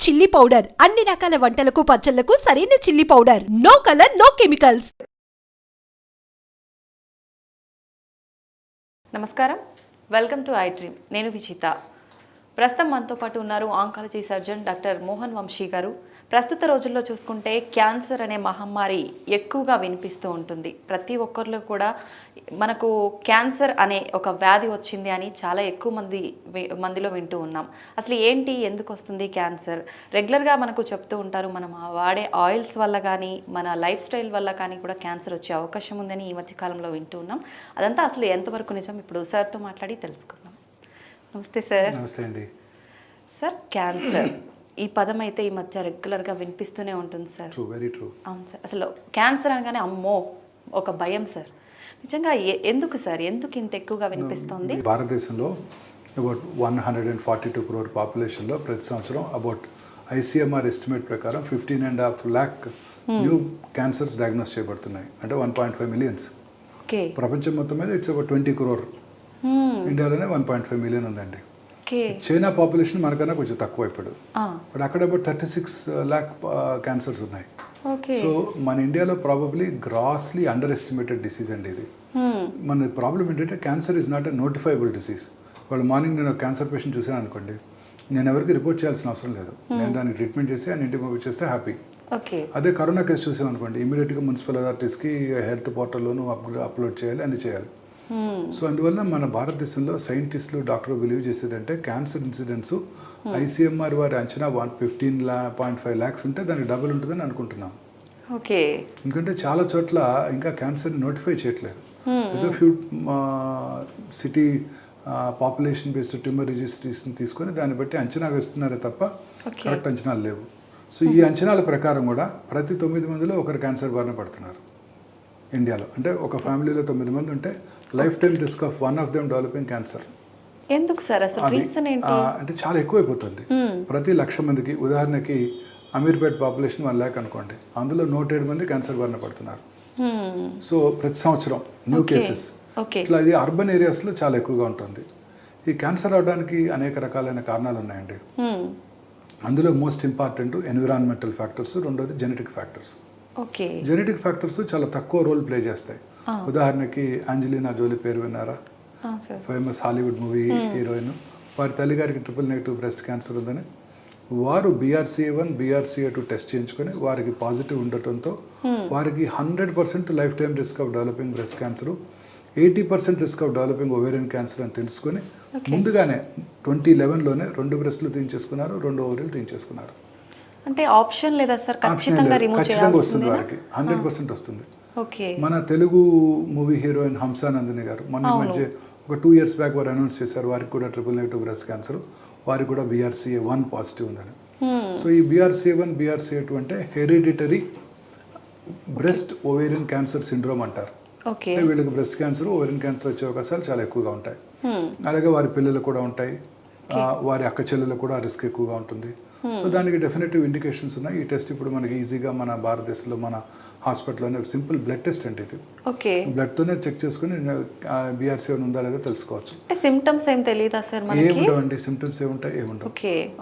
Chilli powder అన్ని రకాల వంటలకు పచ్చళ్లకు సరైన chilli powder. No colour, no chemicals. నమస్కారం, వెల్కమ్ టు ఐ డ్రీమ్. నేను విచిత. ప్రస్తుతం మనతో పాటు ఉన్నారు oncology surgeon doctor Mohan Vamsi garu. ప్రస్తుత రోజుల్లో చూసుకుంటే క్యాన్సర్ అనే మహమ్మారి ఎక్కువగా వినిపిస్తూ ఉంటుంది. ప్రతి ఒక్కరిలో కూడా మనకు క్యాన్సర్ అనే ఒక వ్యాధి వచ్చింది అని చాలా ఎక్కువ మందిలో వింటూ ఉన్నాం. అసలు ఏంటి, ఎందుకు వస్తుంది క్యాన్సర్? రెగ్యులర్గా మనకు చెప్తూ ఉంటారు, మనం వాడే ఆయిల్స్ వల్ల కానీ మన లైఫ్ స్టైల్ వల్ల కానీ కూడా క్యాన్సర్ వచ్చే అవకాశం ఉందని ఈ మధ్య కాలంలో వింటూ ఉన్నాం. అదంతా అసలు ఎంతవరకు నిజం? ఇప్పుడు సార్తో మాట్లాడి తెలుసుకుందాం. నమస్తే సార్. నమస్తే అండి. సార్, క్యాన్సర్ ఈ పదం అయితే ఈ మధ్య రెగ్యులర్గా వినిపిస్తూనే ఉంటుంది సార్. Very true. అవును సార్. అసలు క్యాన్సర్ అనగానే అమ్మో ఒక భయం సార్. నిజంగా ఎందుకు సార్, ఎందుకు ఇంత ఎక్కువగా వినిపిస్తుంది? భారతదేశంలో అబౌట్ 142 crore పాపులేషన్లో ప్రతి సంవత్సరం అబౌట్ ఐసీఎంఆర్ ఎస్టిమేట్ ప్రకారం 15.5 lakh న్యూ క్యాన్సర్స్ డయాగ్నోస్ చేయబడుతున్నాయి. అంటే 1.5 million. ఓకే. ప్రపంచం మొత్తం మీద ఇట్స్ అబౌట్ 20 crore. ఇండియాలోనే 1.5 million ఉందండి. చైనా పాపులేషన్ మనకన్నా కొంచెం తక్కువ ఇప్పుడు, బట్ అక్కడ అబౌట్ 36 lakh క్యాన్సర్స్ ఉన్నాయి. సో మన ఇండియాలో probably grossly under estimated disease అండి ఇది. మన ప్రాబ్లం ఏంటంటే cancer is not a notifiable disease. వాళ్ళు మార్నింగ్ నేను క్యాన్సర్ పేషెంట్ చూసాను అనుకోండి, నేను ఎవరికి రిపోర్ట్ చేయాల్సిన అవసరం లేదు. నేను దానికి ట్రీట్మెంట్ చేసి అని ఇంటికి పంపించేస్తే హ్యాపీ. అదే కరోనా కేసు చూసాం అనుకోండి, ఇమీడియట్గా మున్సిపల్ అథారిటీస్కి హెల్త్ పోర్టల్లోనూ అప్లోడ్ చేయాలి, అన్ని చేయాలి. సో అందువల్ల మన భారతదేశంలో సైంటిస్టులు, డాక్టర్లు బిలీవ్ చేసేదంటే క్యాన్సర్ ఇన్సిడెంట్స్ ఐసీఎంఆర్ వారి అంచనా 15.5 lakhs ఉంటే దానికి డబుల్ ఉంటుందని అనుకుంటున్నాం. ఓకే. ఎందుకంటే చాలా చోట్ల ఇంకా క్యాన్సర్ నోటిఫై చేయట్లేదు. ఏదో few city population based tumour రిజిస్ట్రీస్ని తీసుకొని దాన్ని బట్టి అంచనా వేస్తున్నారే తప్ప కరెక్ట్ అంచనాలు లేవు. సో ఈ అంచనాల ప్రకారం కూడా ప్రతి 9 మందిలో ఒకరు క్యాన్సర్ బారిన పడుతున్నారు ఇండియాలో. అంటే ఒక ఫ్యామిలీలో 9 మంది ఉంటే life time risk of one of them developing cancer. ఎందుకు సార్ అసలు రీజన్ ఏంటి? అంటే చాలా ఎక్కువైపోతుంది. ప్రతి 1,00,000 మందికి, ఉదాహరణకి అమీర్పేట్ పాపులేషన్ 1 lakh అనుకోండి, అందులో 107 మంది క్యాన్సర్ బారిన పడుతున్నారు. సో ప్రతి సంవత్సరం న్యూ కేసెస్. ఇట్లా ఇది అర్బన్ ఏరియాస్లో చాలా ఎక్కువగా ఉంటుంది. ఈ క్యాన్సర్ అవడానికి అనేక రకాలైన కారణాలు ఉన్నాయండి. అందులో మోస్ట్ ఇంపార్టెంట్ ఎన్విరాన్మెంటల్ ఫ్యాక్టర్స్, రెండోది జెనెటిక్ ఫ్యాక్టర్స్. జెనెటిక్ ఫ్యాక్టర్స్ చాలా తక్కువ రోల్ ప్లే చేస్తాయి. ఉదాహరణకి అంజలీనా జోలీ పేరు విన్నారా? Famous Hollywood movie heroine. వారి తల్లిగారికి ట్రిపుల్-నెగటివ్ బ్రెస్ట్ క్యాన్సర్ ఉందని వారు BRCA1, BRCA2 టెస్ట్ చేయించుకొని వారికి పాజిటివ్ ఉండటంతో వారికి 100% life time risk of developing breast cancer, 80% risk of developing ovarian cancer అని తెలుసుకొని ముందుగానే 2011లోనే 2 బ్రెస్ట్లు తీయించేసుకున్నారు, 2 ఓవరీలు తీయించేసుకున్నారు. అంటే ఆప్షన్ లేదా సార్? ఖచ్చితంగా వస్తుంది వారికి, 100% వస్తుంది. మన తెలుగు మూవీ హీరోయిన్ హంసానందిని గారు మొన్న మధ్య ఒక 2 years బ్యాక్ వారు అనౌన్స్ చేశారు వారికి కూడా ట్రిపుల్-నెగటివ్ బ్రెస్ట్ క్యాన్సర్, వారికి కూడా BRCA1 పాజిటివ్ ఉందని. సో ఈ BRCA1, BRCA2 అంటే hereditary breast ovarian cancer syndrome అంటారు. వీళ్ళకి బ్రెస్ట్ క్యాన్సర్, ఓవేరియన్ క్యాన్సర్ వచ్చే అవకాశాలు చాలా ఎక్కువగా ఉంటాయి. అలాగే వారి పిల్లలు కూడా ఉంటాయి, వారి అక్క చెల్లెలు కూడా రిస్క్ ఎక్కువగా ఉంటుంది. సో దానికి డెఫినెటివ్ ఇండికేషన్స్ ఉన్నాయి. ఈ టెస్ట్ ఇప్పుడు మనకి ఈజీగా మన భారతదేశంలో మన హాస్పిటల్లోనే సింపుల్ బ్లడ్ టెస్ట్ అంటే ఇది. బ్లడ్తోనే చెక్ చేసుకుని BRCA1 ఉందా లేదా తెలుసుకోవచ్చు. సిమ్టమ్స్ ఏం తెలియదా సార్? ఏముండవండి, సిమ్టమ్స్ ఏముండవు.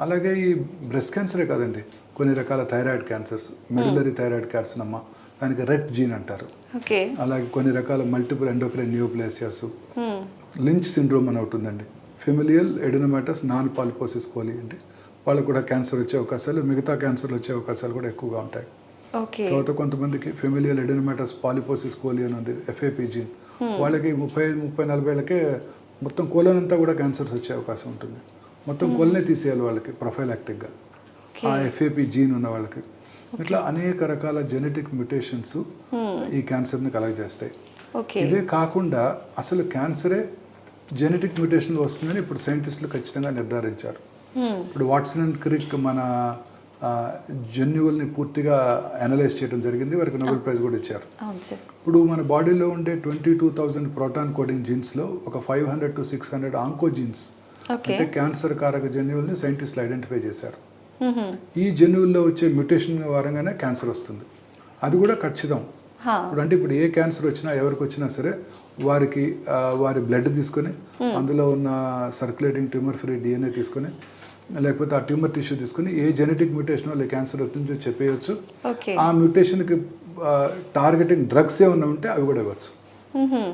అలాగే ఈ బ్రెస్ట్ క్యాన్సరే కాదండి, కొన్ని రకాల thyroid cancers, medullary thyroid carcinoma, దానికి రెట్ జీన్ అంటారు. అలాగే కొన్ని రకాల మల్టిపుల్ ఎండోక్రైన్ నియోప్లేసియాస్, లించ్ సిండ్రోమ్ అని ఒకటి ఉందండి, ఫెమిలియల్ ఎడినోమాటస్ నాన్ పాలిపోసిస్ కోలి అంటే వాళ్ళకు కూడా క్యాన్సర్ వచ్చే అవకాశాలు, మిగతా క్యాన్సర్లు వచ్చే అవకాశాలు కూడా ఎక్కువగా ఉంటాయి. తర్వాత కొంతమందికి ఫెమిలియల్ ఎడినోమాటస్ పాలిపోసిస్ కోలి అని ఉంది, FAP జీన్, వాళ్ళకి 30-40 ఏళ్ళకే మొత్తం కోలన్ అంతా కూడా క్యాన్సర్స్ వచ్చే అవకాశం ఉంటుంది. మొత్తం కోలనే తీసేయాలి వాళ్ళకి ప్రొఫైలాక్టిక్గా, ఆ FAP జీన్ ఉన్న వాళ్ళకి. ఇట్లా అనేక రకాల జెనెటిక్ మ్యుటేషన్స్ ఈ క్యాన్సర్ని కలగజేస్తాయి. ఇవే కాకుండా అసలు క్యాన్సరే జెనెటిక్ మ్యుటేషన్ వస్తుందని ఇప్పుడు సైంటిస్టులు ఖచ్చితంగా నిర్ధారించారు. ఇప్పుడు వాట్సన్ అండ్ క్రిక్ మన జన్యువుల్ని పూర్తిగా అనలైజ్ చేయడం జరిగింది, వారికి నోబెల్ ప్రైజ్ కూడా ఇచ్చారు. ఇప్పుడు మన బాడీలో ఉండే 22,000 ప్రోటాన్ కోడింగ్ జీన్స్లో ఒక 500 to 600 ఆంకోజీన్స్ అంటే క్యాన్సర్ కారక జన్యువుల్ని సైంటిస్టులు ఐడెంటిఫై చేశారు. ఈ జన్యువుల్లో వచ్చే మ్యుటేషన్ వారంగానే క్యాన్సర్ వస్తుంది, అది కూడా ఖచ్చితం. ఇప్పుడు ఏ క్యాన్సర్ వచ్చినా ఎవరికి వచ్చినా సరే వారికి వారి బ్లడ్ తీసుకొని అందులో ఉన్న సర్క్యులేటింగ్ ట్యూమర్ ఫ్రీ DNA తీసుకొని లేకపోతే ఆ ట్యూమర్ టిష్యూ తీసుకుని ఏ జెనెటిక్ మ్యూటేషన్ వల్ల క్యాన్సర్ వస్తుందో చెప్పేయచ్చు. ఓకే. ఆ మ్యూటేషన్కి టార్గెటింగ్ డ్రగ్స్ ఏమన్నా ఉంటే అవి కూడా ఇవ్వచ్చు.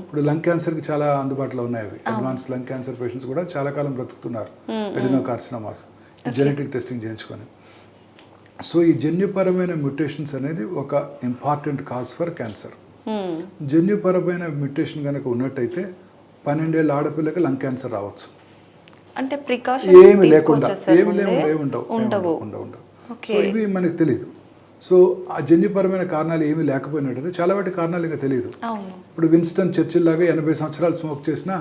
ఇప్పుడు లంగ్ క్యాన్సర్కి చాలా అందుబాటులో ఉన్నాయి. అవి అడ్వాన్స్ లంగ్ క్యాన్సర్ పేషెంట్స్ కూడా చాలా కాలం బ్రతుకుతున్నారు ఎడినోకార్సినోమాస్ జెనెటిక్ టెస్టింగ్ చేయించుకొని. సో ఈ జన్యుపరమైన మ్యూటేషన్స్ అనేది ఒక ఇంపార్టెంట్ కాజ్ ఫర్ క్యాన్సర్. జన్యుపరమైన మ్యూటేషన్ కనుక ఉన్నట్టయితే 12 ఏళ్ళ ఆడపిల్లకి లంగ్ క్యాన్సర్ రావచ్చు. అంటే ఏమి లేకుండా ఉండవు. సో ఇవి మనకు తెలియదు. సో ఆ జన్యుపరమైన కారణాలు ఏమీ లేకపోయినట్టు చాలా వాటి కారణాలు ఇంకా తెలియదు. ఇప్పుడు విన్స్టన్ చర్చిల్ లాగా 80 సంవత్సరాలు స్మోక్ చేసినా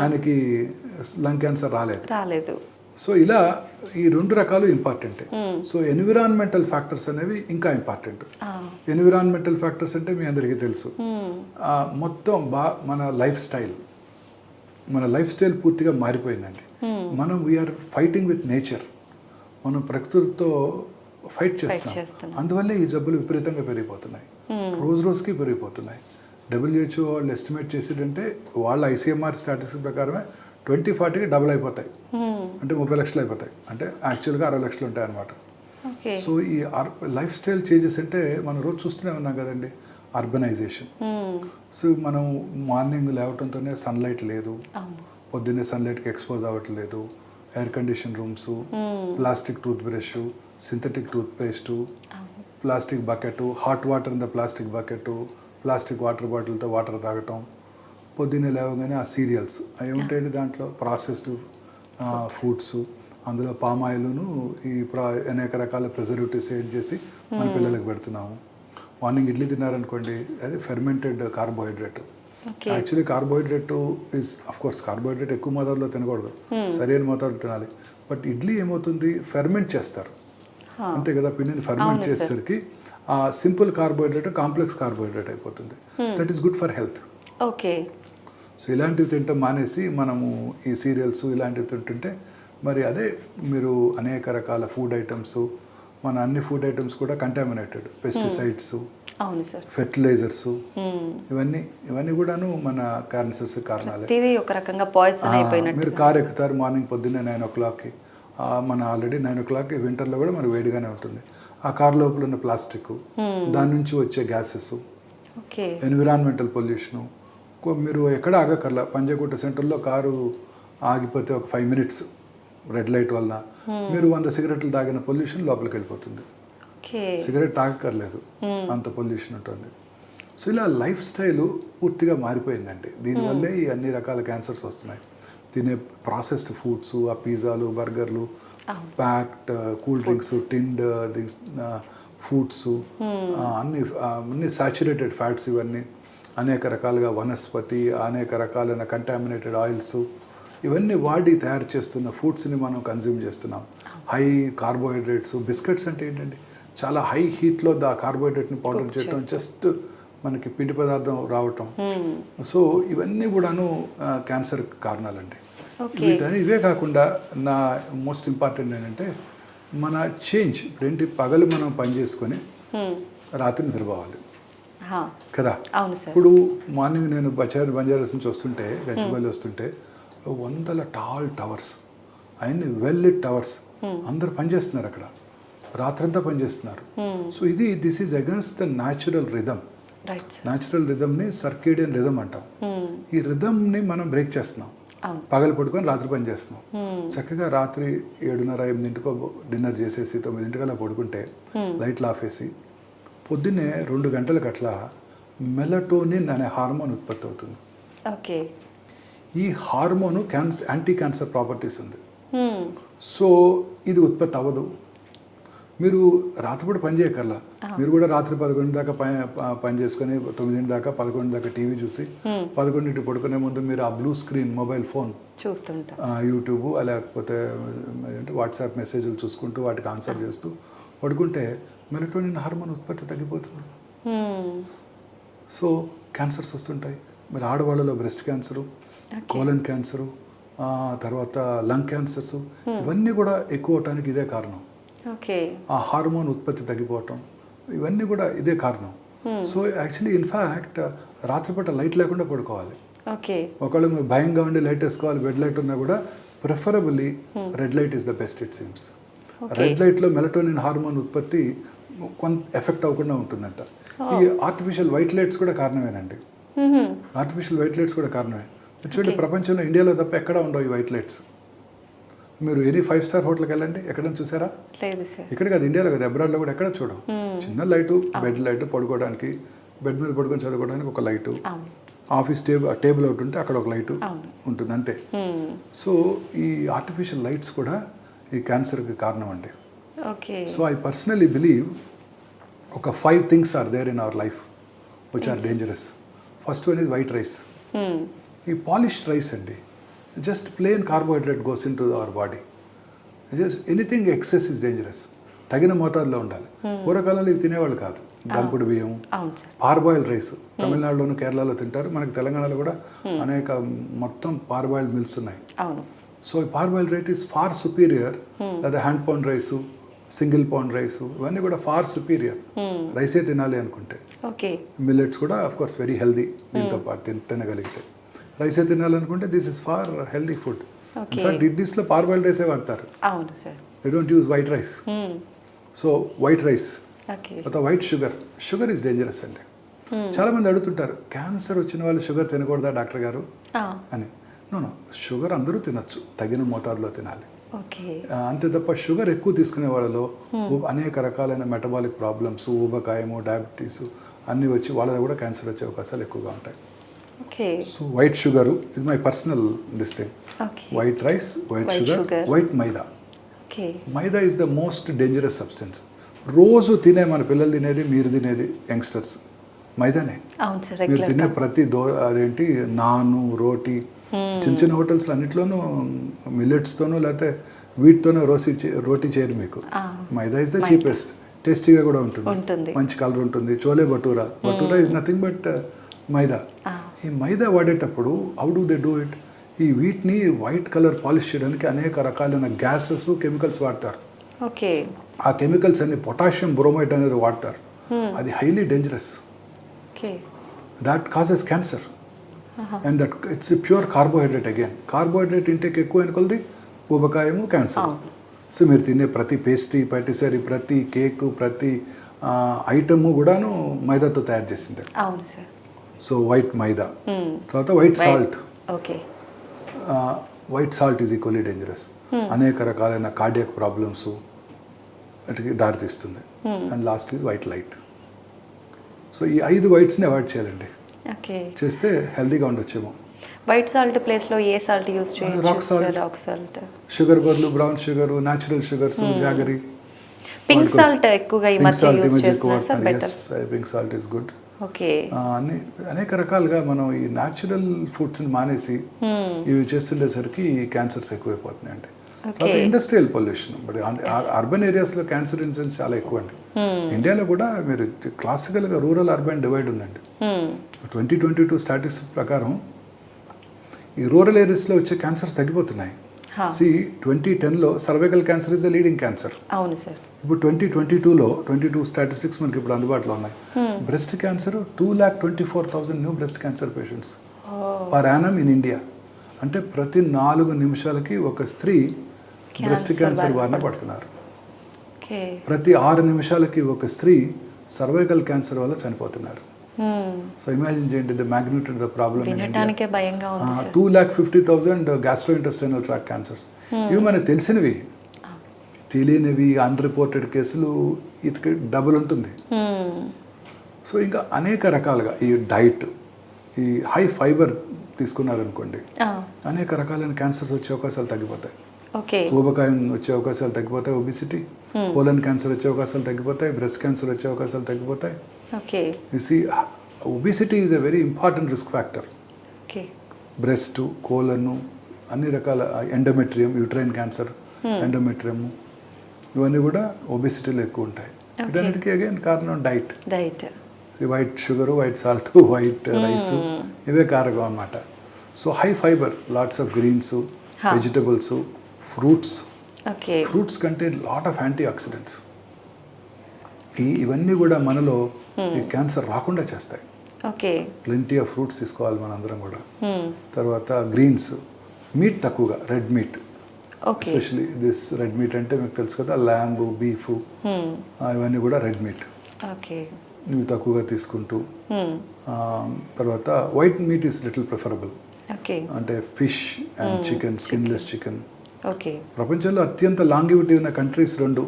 ఆయనకి లంగ్ క్యాన్సర్ రాలేదు. సో ఇలా ఈ 2 రకాలు ఇంపార్టెంటే. సో ఎన్విరాన్మెంటల్ ఫ్యాక్టర్స్ అనేవి ఇంకా ఇంపార్టెంట్. ఎన్విరాన్మెంటల్ ఫ్యాక్టర్స్ అంటే మీ అందరికీ తెలుసు. మొత్తం మన లైఫ్ స్టైల్ పూర్తిగా మారిపోయిందండి. మనం వీఆర్ ఫైటింగ్ విత్ నేచర్. మనం ప్రకృతితో ఫైట్ చేస్తున్నాం. అందువల్లే ఈ జబ్బులు విపరీతంగా పెరిగిపోతున్నాయి, రోజు రోజుకి పెరిగిపోతున్నాయి. WHO వాళ్ళు ఎస్టిమేట్ చేసేటంటే వాళ్ళ ICMR స్టాటిస్టిక్స్ ప్రకారమే 2040కి డబుల్ అయిపోతాయి. అంటే 30 లక్షలు అయిపోతాయి. అంటే యాక్చువల్గా 60 లక్షలు ఉంటాయి అన్నమాట. సో ఈ లైఫ్ స్టైల్ చేంజెస్ అంటే మనం రోజు చూస్తూనే ఉన్నాం కదండి. అర్బనైజేషన్. సో మనం మార్నింగ్ లేవటంతోనే సన్లైట్ లేదు, పొద్దున్నే సన్లైట్కి ఎక్స్పోజ్ అవ్వట్లేదు, air condition rooms, plastic toothbrush, synthetic toothpaste, plastic bucket, hot water in the plastic bucket, plastic water బాటిల్తో వాటర్ తాగటం, పొద్దున్నే లేవగానే ఆ సీరియల్స్ అవి ఉంటాయండి, దాంట్లో ప్రాసెస్డ్ ఫుడ్స్, అందులో పామ్ ఆయిల్ను ఈ అనేక రకాల ప్రిజర్వేటివ్స్ యాడ్ చేసి మన పిల్లలకు పెడుతున్నాము. మార్నింగ్ ఇడ్లీ తిన్నారనుకోండి, అది fermented carbohydrate. Actually carbohydrate is course carbohydrate ఎక్కువ మోతాదులో తినకూడదు, సరైన మోతాదులో తినాలి. బట్ ఇడ్లీ ఏమవుతుంది, ఫెర్మెంట్ చేస్తారు అంతే కదా, పిండిని ఫెర్మెంట్ చేసేసరికి ఆ సింపుల్ కార్బోహైడ్రేట్ కాంప్లెక్స్ కార్బోహైడ్రేట్ అయిపోతుంది. That is good for health. Okay. So ఇలాంటివి తింటాం మానేసి మనము ఈ సీరియల్స్ ఇలాంటివి తింటుంటే మరి అదే మీరు అనేక రకాల ఫుడ్ ఐటమ్స్, మన అన్ని ఫుడ్ ఐటమ్స్ కూడా కంటామినేటెడ్, పెస్టిసైడ్స్, ఫెర్టిలైజర్స్, ఇవన్నీ కూడాను మన క్యాన్సర్స్ కారణాలే. ఒక రకంగా పాయిజన్ అయిపోయినట్టు. మీరు కార్ ఎక్కుతారు మార్నింగ్ పొద్దున్నే 9 o'clockకి, మన ఆల్రెడీ 9 o'clockకి వింటర్లో కూడా మనకు వేడిగానే ఉంటుంది. ఆ కార్ లోపల ఉన్న ప్లాస్టిక్, దాని నుంచి వచ్చే గ్యాసెస్, ఎన్విరాన్మెంటల్ పొల్యూషను. మీరు ఎక్కడ ఆగకర్లా, పంజాగుట్ట సెంటర్లో కారు ఆగిపోతే ఒక 5 minutes రెడ్ లైట్ వలన మీరు 100 సిగరెట్లు తాగిన పొల్యూషన్ లోపలికి వెళ్ళిపోతుంది. సిగరెట్ తాగక్కర్లేదు, అంత పొల్యూషన్ ఉంటుంది. సో ఇలా లైఫ్ స్టైల్ పూర్తిగా మారిపోయిందండి. దీనివల్లే ఈ అన్ని రకాల క్యాన్సర్స్ వస్తున్నాయి. తినే ప్రాసెస్డ్ ఫుడ్స్, ఆ పిజ్జాలు, బర్గర్లు, packed cool drinks, tinned foods, అన్ని సాచురేటెడ్ ఫ్యాట్స్, ఇవన్నీ అనేక రకాలుగా వనస్పతి, అనేక రకాలైన కంటామినేటెడ్ ఆయిల్స్, ఇవన్నీ వాడి తయారు చేస్తున్న ఫుడ్స్ని మనం కన్జ్యూమ్ చేస్తున్నాం. హై కార్బోహైడ్రేట్స్, బిస్కెట్స్ అంటే ఏంటండి, చాలా హై హీట్లో దా కార్బోహైడ్రేట్ని పౌడర్ చేయటం, జస్ట్ మనకి పిండి పదార్థం రావటం. సో ఇవన్నీ కూడాను క్యాన్సర్ కారణాలండి. ఇవే కాకుండా నా మోస్ట్ ఇంపార్టెంట్ ఏంటంటే మన చేంజ్. ఇప్పుడేంటి, పగలు మనం పని చేసుకొని రాత్రి నిద్రపోవాలి కదా. ఇప్పుడు మార్నింగ్ నేను బంజారాస్ నుంచి వస్తుంటే, గచ్చిబౌలి వస్తుంటే 100 టాల్ టవర్స్, అవన్నీ వెల్ లిట్ టవర్స్, అందరు పనిచేస్తున్నారు అక్కడ, రాత్రంతా పనిచేస్తున్నారు. So this is against the natural rhythm. Natural రిథమ్ని సర్కేడియన్ రిథమ్ అంటాం. ఈ రిథమ్ని మనం బ్రేక్ చేస్తున్నాం. పగలు పడుకొని రాత్రి పని చేస్తున్నాం. చక్కగా రాత్రి 7:30-8 డిన్నర్ చేసేసి 9 పడుకుంటే లైట్లు ఆఫేసి పొద్దున్నే 2 గంటలకు అట్లా మెలటోనిన్ అనే హార్మోన్ ఉత్పత్తి అవుతుంది. ఈ హార్మోను యాంటీ క్యాన్సర్ ప్రాపర్టీస్ ఉంది. సో ఇది ఉత్పత్తి అవ్వదు. మీరు రాత్రిపూట పని చేయకర్లా, మీరు కూడా రాత్రి 11 దాకా పని చేసుకొని 9 దాకా 11 దాకా టీవీ చూసి 11 పడుకునే ముందు మీరు ఆ బ్లూ స్క్రీన్ మొబైల్ ఫోన్ చూస్తుంటారు, యూట్యూబ్ లేకపోతే వాట్సాప్ మెసేజ్లు చూసుకుంటూ వాటికి ఆన్సర్ చేస్తూ పడుకుంటే మెలటోనిన్ హార్మోన్ ఉత్పత్తి తగ్గిపోతుంది. సో క్యాన్సర్స్ వస్తుంటాయి. మరి ఆడవాళ్ళలో బ్రెస్ట్ క్యాన్సరు, కోలన్ క్యాన్సరు, తర్వాత లంగ్ క్యాన్సర్స్, ఇవన్నీ కూడా ఎక్కువ అవటానికి ఇదే కారణం. ఆ హార్మోన్ ఉత్పత్తి తగ్గిపోవటం, ఇవన్నీ కూడా ఇదే కారణం. సో యాక్చువల్లీ ఇన్ఫ్యాక్ట్ రాత్రిపూట లైట్ లేకుండా పడుకోవాలి. ఒకవేళ మీరు భయంగా ఉండి లైట్ వేసుకోవాలి, బెడ్ లైట్ ఉన్నా కూడా preferably red light is the best it seems. Red లైట్లో మెలటోనిన్ హార్మోన్ ఉత్పత్తి కొంత ఎఫెక్ట్ అవ్వకుండా ఉంటుందంట. ఈ ఆర్టిఫిషియల్ వైట్ లైట్స్ కూడా కారణమేనండి. ఆర్టిఫిషియల్ వైట్ లైట్స్ కూడా కారణమే. చూడండి, ప్రపంచంలో ఇండియాలో తప్ప ఎక్కడ ఉండవు ఈ వైట్ లైట్స్. మీరు ఎనీ 5-స్టార్ హోటల్కి వెళ్ళండి, ఎక్కడైనా చూసారా? ఇక్కడ కాదు, ఇండియాలో కదా, అబ్రాడ్లో కూడా ఎక్కడ చూడం. చిన్న లైటు, బెడ్ లైట్, పడుకోవడానికి బెడ్ మీద పడుకొని చదువుకోవడానికి ఒక లైటు, ఆఫీస్ టేబుల్ ఒకటి ఉంటే అక్కడ ఒక లైటు ఉంటుంది, అంతే. సో ఈ ఆర్టిఫిషియల్ లైట్స్ కూడా ఈ క్యాన్సర్కి కారణం అండి. సో ఐ పర్సనలీ బిలీవ్ ఒక 5 things are there in our life which are dangerous. First one is white rice. ఈ పాలిష్డ్ రైస్ అండి, just plain carbohydrate goes into our body. Just anything excess is dangerous. తగిన మోతాదులో ఉండాలి. పూర్వకాలంలో ఇవి తినేవాళ్ళు కాదు. దంపుడు బియ్యం, పార్బాయిల్ రైస్ తమిళనాడులోను కేరళలో తింటారు. మనకి తెలంగాణలో కూడా అనేక మొత్తం పార్బాయిల్డ్ మిల్స్ ఉన్నాయి. సో ఈ parboil rice is far superior. లేదా hand pound rice, single pound rice, ఇవన్నీ కూడా ఫార్ సుపీరియర్. రైసే తినాలి అనుకుంటే. మిల్లెట్స్ కూడా ఆఫ్ కోర్స్ వెరీ హెల్దీ, దీంతో పాటు తినగలిగితే. రైసే తినాలనుకుంటే this is far healthy food. In fact ఇడ్లీస్లో పార్బాయిల్ రైసే వాడతారు. They don't use white rice. So white rice, తర్వాత white sugar. Sugar is dangerous అండి. చాలా మంది అడుగుతుంటారు, క్యాన్సర్ వచ్చిన వాళ్ళు షుగర్ తినకూడదా డాక్టర్ గారు అని. నో, షుగర్ అందరూ తినచ్చు, తగిన మోతాదులో తినాలి, అంతే తప్ప షుగర్ ఎక్కువ తీసుకునే వాళ్ళలో అనేక రకాలైన మెటబాలిక్ ప్రాబ్లమ్స్, ఊబకాయము, డయాబెటీస్ అన్నీ వచ్చి వాళ్ళలో కూడా క్యాన్సర్ వచ్చే అవకాశాలు ఎక్కువగా ఉంటాయి. సో వైట్ షుగర్ ఇది my personal this thing. White rice, white sugar, white maida. Maida is the most dangerous substance. రోజు తినే, మన పిల్లలు తినేది, మీరు తినేది యంగ్స్టర్స్ మైదానే. మీరు తినే ప్రతి అదేంటి నాను, రోటీ, చిన్న చిన్న హోటల్స్లో అన్నింటిలోనూ మిల్లెట్స్తోనూ లేకపోతే వీటితోనూ రోటీ చేయరు మీకు. Maida is the cheapest. టేస్టీగా కూడా ఉంటుంది, మంచి కలర్ ఉంటుంది. Chole bhatura, bhatura is nothing but maida. ఈ మైదా వాడేటప్పుడు how do they do it? ఈ వీటిని వైట్ కలర్ పాలిష్ చేయడానికి అనేక రకాలైన గ్యాసెస్, కెమికల్స్ వాడతారు. ఆ కెమికల్స్ అన్ని పొటాషియం బ్రోమైడ్ అనేది వాడతారు. అది highly dangerous. That causes cancer. And that it's pure carbohydrate. Again carbohydrate intake ఎక్కువ అయిన కొలది ఊబకాయము, క్యాన్సర్. సో మీరు తినే ప్రతి పేస్ట్రీ, పటిసరీ, ప్రతి కేక్, ప్రతి ఐటము కూడాను మైదాతో తయారు చేసింది. సో వైట్ మైదా. తర్వాత white salt. White salt is equally dangerous. అనేక రకాలైన కార్డియాక్ ప్రాబ్లమ్స్ వాటికి దారితీస్తుంది. And last is white light. So ఈ 5 వైట్స్ని అవాయిడ్ చేయాలండి. చేస్తే హెల్తీగా ఉండొచ్చేమో. వైట్ సాల్ట్ ప్లేస్లో ఏ సాల్ట్ యూజ్ చేయొచ్చు? Rock salt. షుగర్ బదులు brown sugar, natural sugars, jaggery. Pink salt ఎక్కువగా ఈ మధ్య యూజ్ చేస్తున్నారు sir. Better. Pink salt is good. అనేక రకాలుగా మనం ఈ న్యాచురల్ ఫుడ్స్ని మానేసి ఇవి చేస్తుండేసరికి క్యాన్సర్స్ ఎక్కువైపోతున్నాయండి. తర్వాత ఇండస్ట్రియల్ పొల్యూషన్. బట్ అర్బన్ ఏరియాస్లో క్యాన్సర్ ఇన్సిడెన్స్ చాలా ఎక్కువ అండి. ఇండియాలో కూడా మీరు క్లాసికల్గా రూరల్ అర్బన్ డివైడ్ ఉందండి. 2022 స్టాటిస్టిక్స్ ప్రకారం ఈ రూరల్ ఏరియాస్లో వచ్చే క్యాన్సర్స్ తగ్గిపోతున్నాయి. 2010లో cervical cancer is the leading cancer. అవును సార్. ఇప్పుడు 2022లో 22 స్టాటిస్టిక్స్ మనకి ఇప్పుడు అందుబాటులో ఉన్నాయి. Breast cancer 2,24,000 new breast cancer patients per annum in India. అంటే ప్రతి 4 నిమిషాలకి ఒక స్త్రీ బ్రెస్ట్ క్యాన్సర్ బారిన పడుతున్నారు. ప్రతి 6 నిమిషాలకి ఒక స్త్రీ సర్వైకల్ క్యాన్సర్ వల్ల చనిపోతున్నారు. సో ఇమాజిన్ చేయండి the magnitude the problem. 2,50,000 gastrointestinal track cancers. ఇవి మనకు తెలిసినవి. తెలియనివి అన్రిపోర్టెడ్ కేసులు ఇది డబుల్ ఉంటుంది. సో ఇంకా అనేక రకాలుగా ఈ డైట్, ఈ హై ఫైబర్ తీసుకున్నారనుకోండి, అనేక రకాలైన క్యాన్సర్స్ వచ్చే అవకాశాలు తగ్గిపోతాయి. ఊబకాయం వచ్చే అవకాశాలు తగ్గిపోతాయి, ఒబిసిటీ, కోలన్ క్యాన్సర్ వచ్చే అవకాశాలు తగ్గిపోతాయి, బ్రెస్ట్ క్యాన్సర్ వచ్చే అవకాశాలు తగ్గిపోతాయి. You see, obesity is a very important risk factor. Breast, colon, అన్ని రకాల ఎండోమెట్రియం, యూట్రైన్ క్యాన్సర్, ఎండోమెట్రియం, ఇవన్నీ కూడా ఒబిసిటీలో ఎక్కువ ఉంటాయి. వీటన్నిటికీ అగైన్ కారణం diet. White sugar, white salt, white rice, ఇవే కారకం అన్నమాట. So high fibre, lots of greens, vegetables, fruits. Fruits కంటే లాట్ ఆఫ్ యాంటీ ఆక్సిడెంట్స్. ఇవన్నీ కూడా మనలో ఈ క్యాన్సర్ రాకుండా చేస్తాయి. ప్లెంటీ ఆఫ్ ఫ్రూట్స్ తీసుకోవాలి మనందరం కూడా. తర్వాత గ్రీన్స్, మీట్ తక్కువగా, red meat, okay especially this red meat అంటే మీకు తెలుసు కదా, ల్యాంబ్, బీఫ్, ఇవన్నీ కూడా రెడ్ మీట్. ఓకే ఇవి తక్కువగా తీసుకుంటూ తర్వాత white meat is little preferable. Okay అంటే fish and chicken, skinless chicken. Okay ప్రపంచంలో అత్యంత లాంగివిటీ ఉన్న కంట్రీస్ రెండు,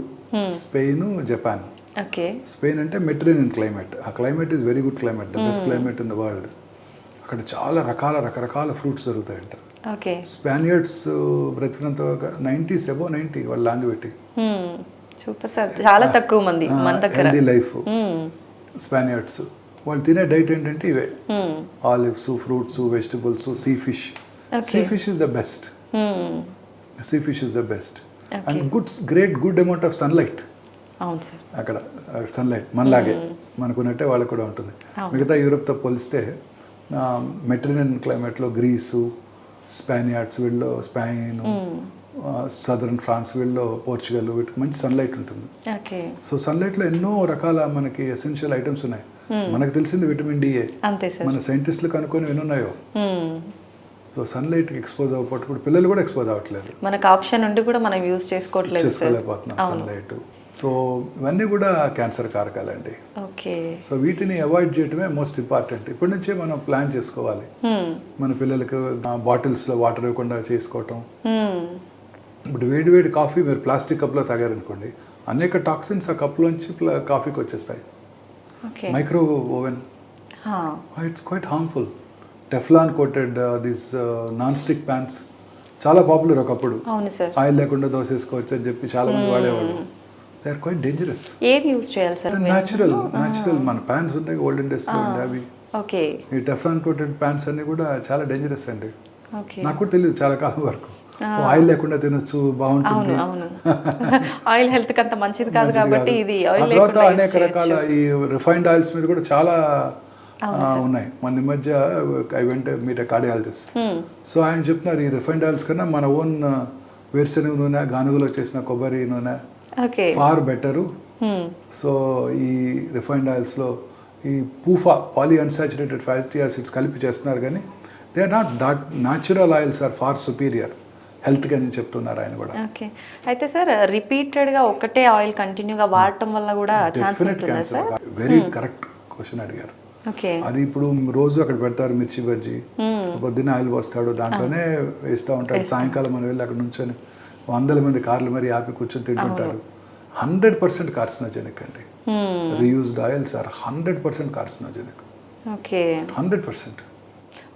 స్పెయిన్, జపాన్. ఓకే స్పెయిన్ అంటే మెడిటరేనియన్ క్లైమేట్. ఆ climate is very good climate, the best climate in the world. అక్కడ చాలా రకరకాల ఫ్రూట్స్ దొరుకుతాయంట. ఓకే స్పానియర్డ్స్ బ్రతికినంత 90s అబౌవ్ 90 వాళ్ళ లాంగివిటీ. సూపర్ సార్, చాలా తక్కువ మంది మన దగ్గర. Healthy life Spaniards. వాళ్ళు తినే డైట్ ఏంటంటే ఇవే, olives, fruits, vegetables, sea fish. Sea fish is the best. Sea fish is the best and good amount of sunlight. అవును సార్, అక్కడ సన్లైట్ మనలాగే మనకున్నట్టే వాళ్ళకు కూడా ఉంటుంది. మిగతా యూరోప్తో పోలిస్తే మెడిటరేనియన్ క్లైమేట్లో గ్రీసు, స్పానియార్డ్స్ వీళ్ళు, స్పెయిన్, సదరన్ ఫ్రాన్స్ వీళ్ళు, పోర్చుగల్, వీటికి మంచి సన్లైట్ ఉంటుంది. సో సన్లైట్లో ఎన్నో రకాల మనకి ఎసెన్షియల్ ఐటమ్స్ ఉన్నాయి. మనకు తెలిసింది విటమిన్ డిఏ, మన సైంటిస్టులు కనుక్కొని ఎన్నున్నాయో. సో సన్లైట్కి ఎక్స్పోజ్ అవ్వకపోతే పిల్లలు కూడా ఎక్స్పోజ్ అవ్వట్లేదు, మనకు ఆప్షన్ ఉండి కూడా మనం యూజ్ చేసుకోలేకపోతున్నాం సన్లైట్. సో ఇవన్నీ కూడా క్యాన్సర్ కారకాలండి. ఓకే సో వీటిని అవాయిడ్ చేయటమే మోస్ట్ ఇంపార్టెంట్. ఇప్పటి నుంచే మనం ప్లాన్ చేసుకోవాలి. మన పిల్లలకి బాటిల్స్లో వాటర్ ఇవ్వకుండా చేసుకోవటం. ఇప్పుడు వేడి కాఫీ మీరు ప్లాస్టిక్ కప్లో తాగారనుకోండి, అనేక టాక్సిన్స్ ఆ కప్లోంచి కాఫీకి వచ్చేస్తాయి. Micro oven, it's quite harmful. Teflon coated this non stick pans చాలా పాపులర్ ఒకప్పుడు. ఆయిల్ లేకుండా దోశ వేసుకోవచ్చు అని చెప్పి చాలా మంది వాడేవాళ్ళు. They are quite dangerous. ఏం యూజ్ చేయాలి సార్? న్యాచురల్ మన ప్యాన్స్ ఉంటాయి ఓల్డెన్ డేస్లో ఉండే అవి. ఈ టెఫ్లాన్ కోటెడ్ ప్యాన్స్ అన్ని కూడా చాలా డేంజరస్ అండి. నాకు కూడా తెలియదు చాలా కాలం వరకు. ఆయిల్ లేకుండా తినొచ్చు, బాగుంటుంది. ఆయిల్ హెల్త్ కి అంత మంచిది కాదు కాబట్టి ఇది ఆయిల్ తర్వాత అనేక రకాల ఈ రిఫైన్డ్ ఆయిల్స్ మీద కూడా చాలా ఉన్నాయి. మన మధ్య I went meet cardiologist. So ఆయన చెప్తున్నారు ఈ రిఫైన్డ్ ఆయిల్స్ కన్నా మన ఓన్ వేరుశెనగ నూనె, గానుగలో చేసిన కొబ్బరి నూనె ఫార్ బెటరు. సో ఈ రిఫైన్డ్ ఆయిల్స్లో ఈ PUFA, poly unsaturated fatty acids కలిపి చేస్తున్నారు, కానీ they are not that natural oils are far superior హెల్త్గా అని చెప్తున్నారు ఆయన కూడా. ఓకే, అయితే సార్ రిపీటెడ్గా ఒకటే ఆయిల్ కంటిన్యూగా వాడటం వల్ల కూడా definite cancer. Very correct question అడిగారు. అది ఇప్పుడు రోజు అక్కడ పెడతారు మిర్చి బజ్జీ, పొద్దున్న ఆయిల్ పోస్తాడు, దాంట్లోనే వేస్తూ ఉంటాడు. సాయంకాలం మనం వెళ్ళి అక్కడ నుంచొని వందల మంది కార్లు మరి ఆపి కూర్చొని తింటుంటారు. 100% కార్సినోజెనిక్ అండి. Reused oils are 100% carcinogenic. 100%.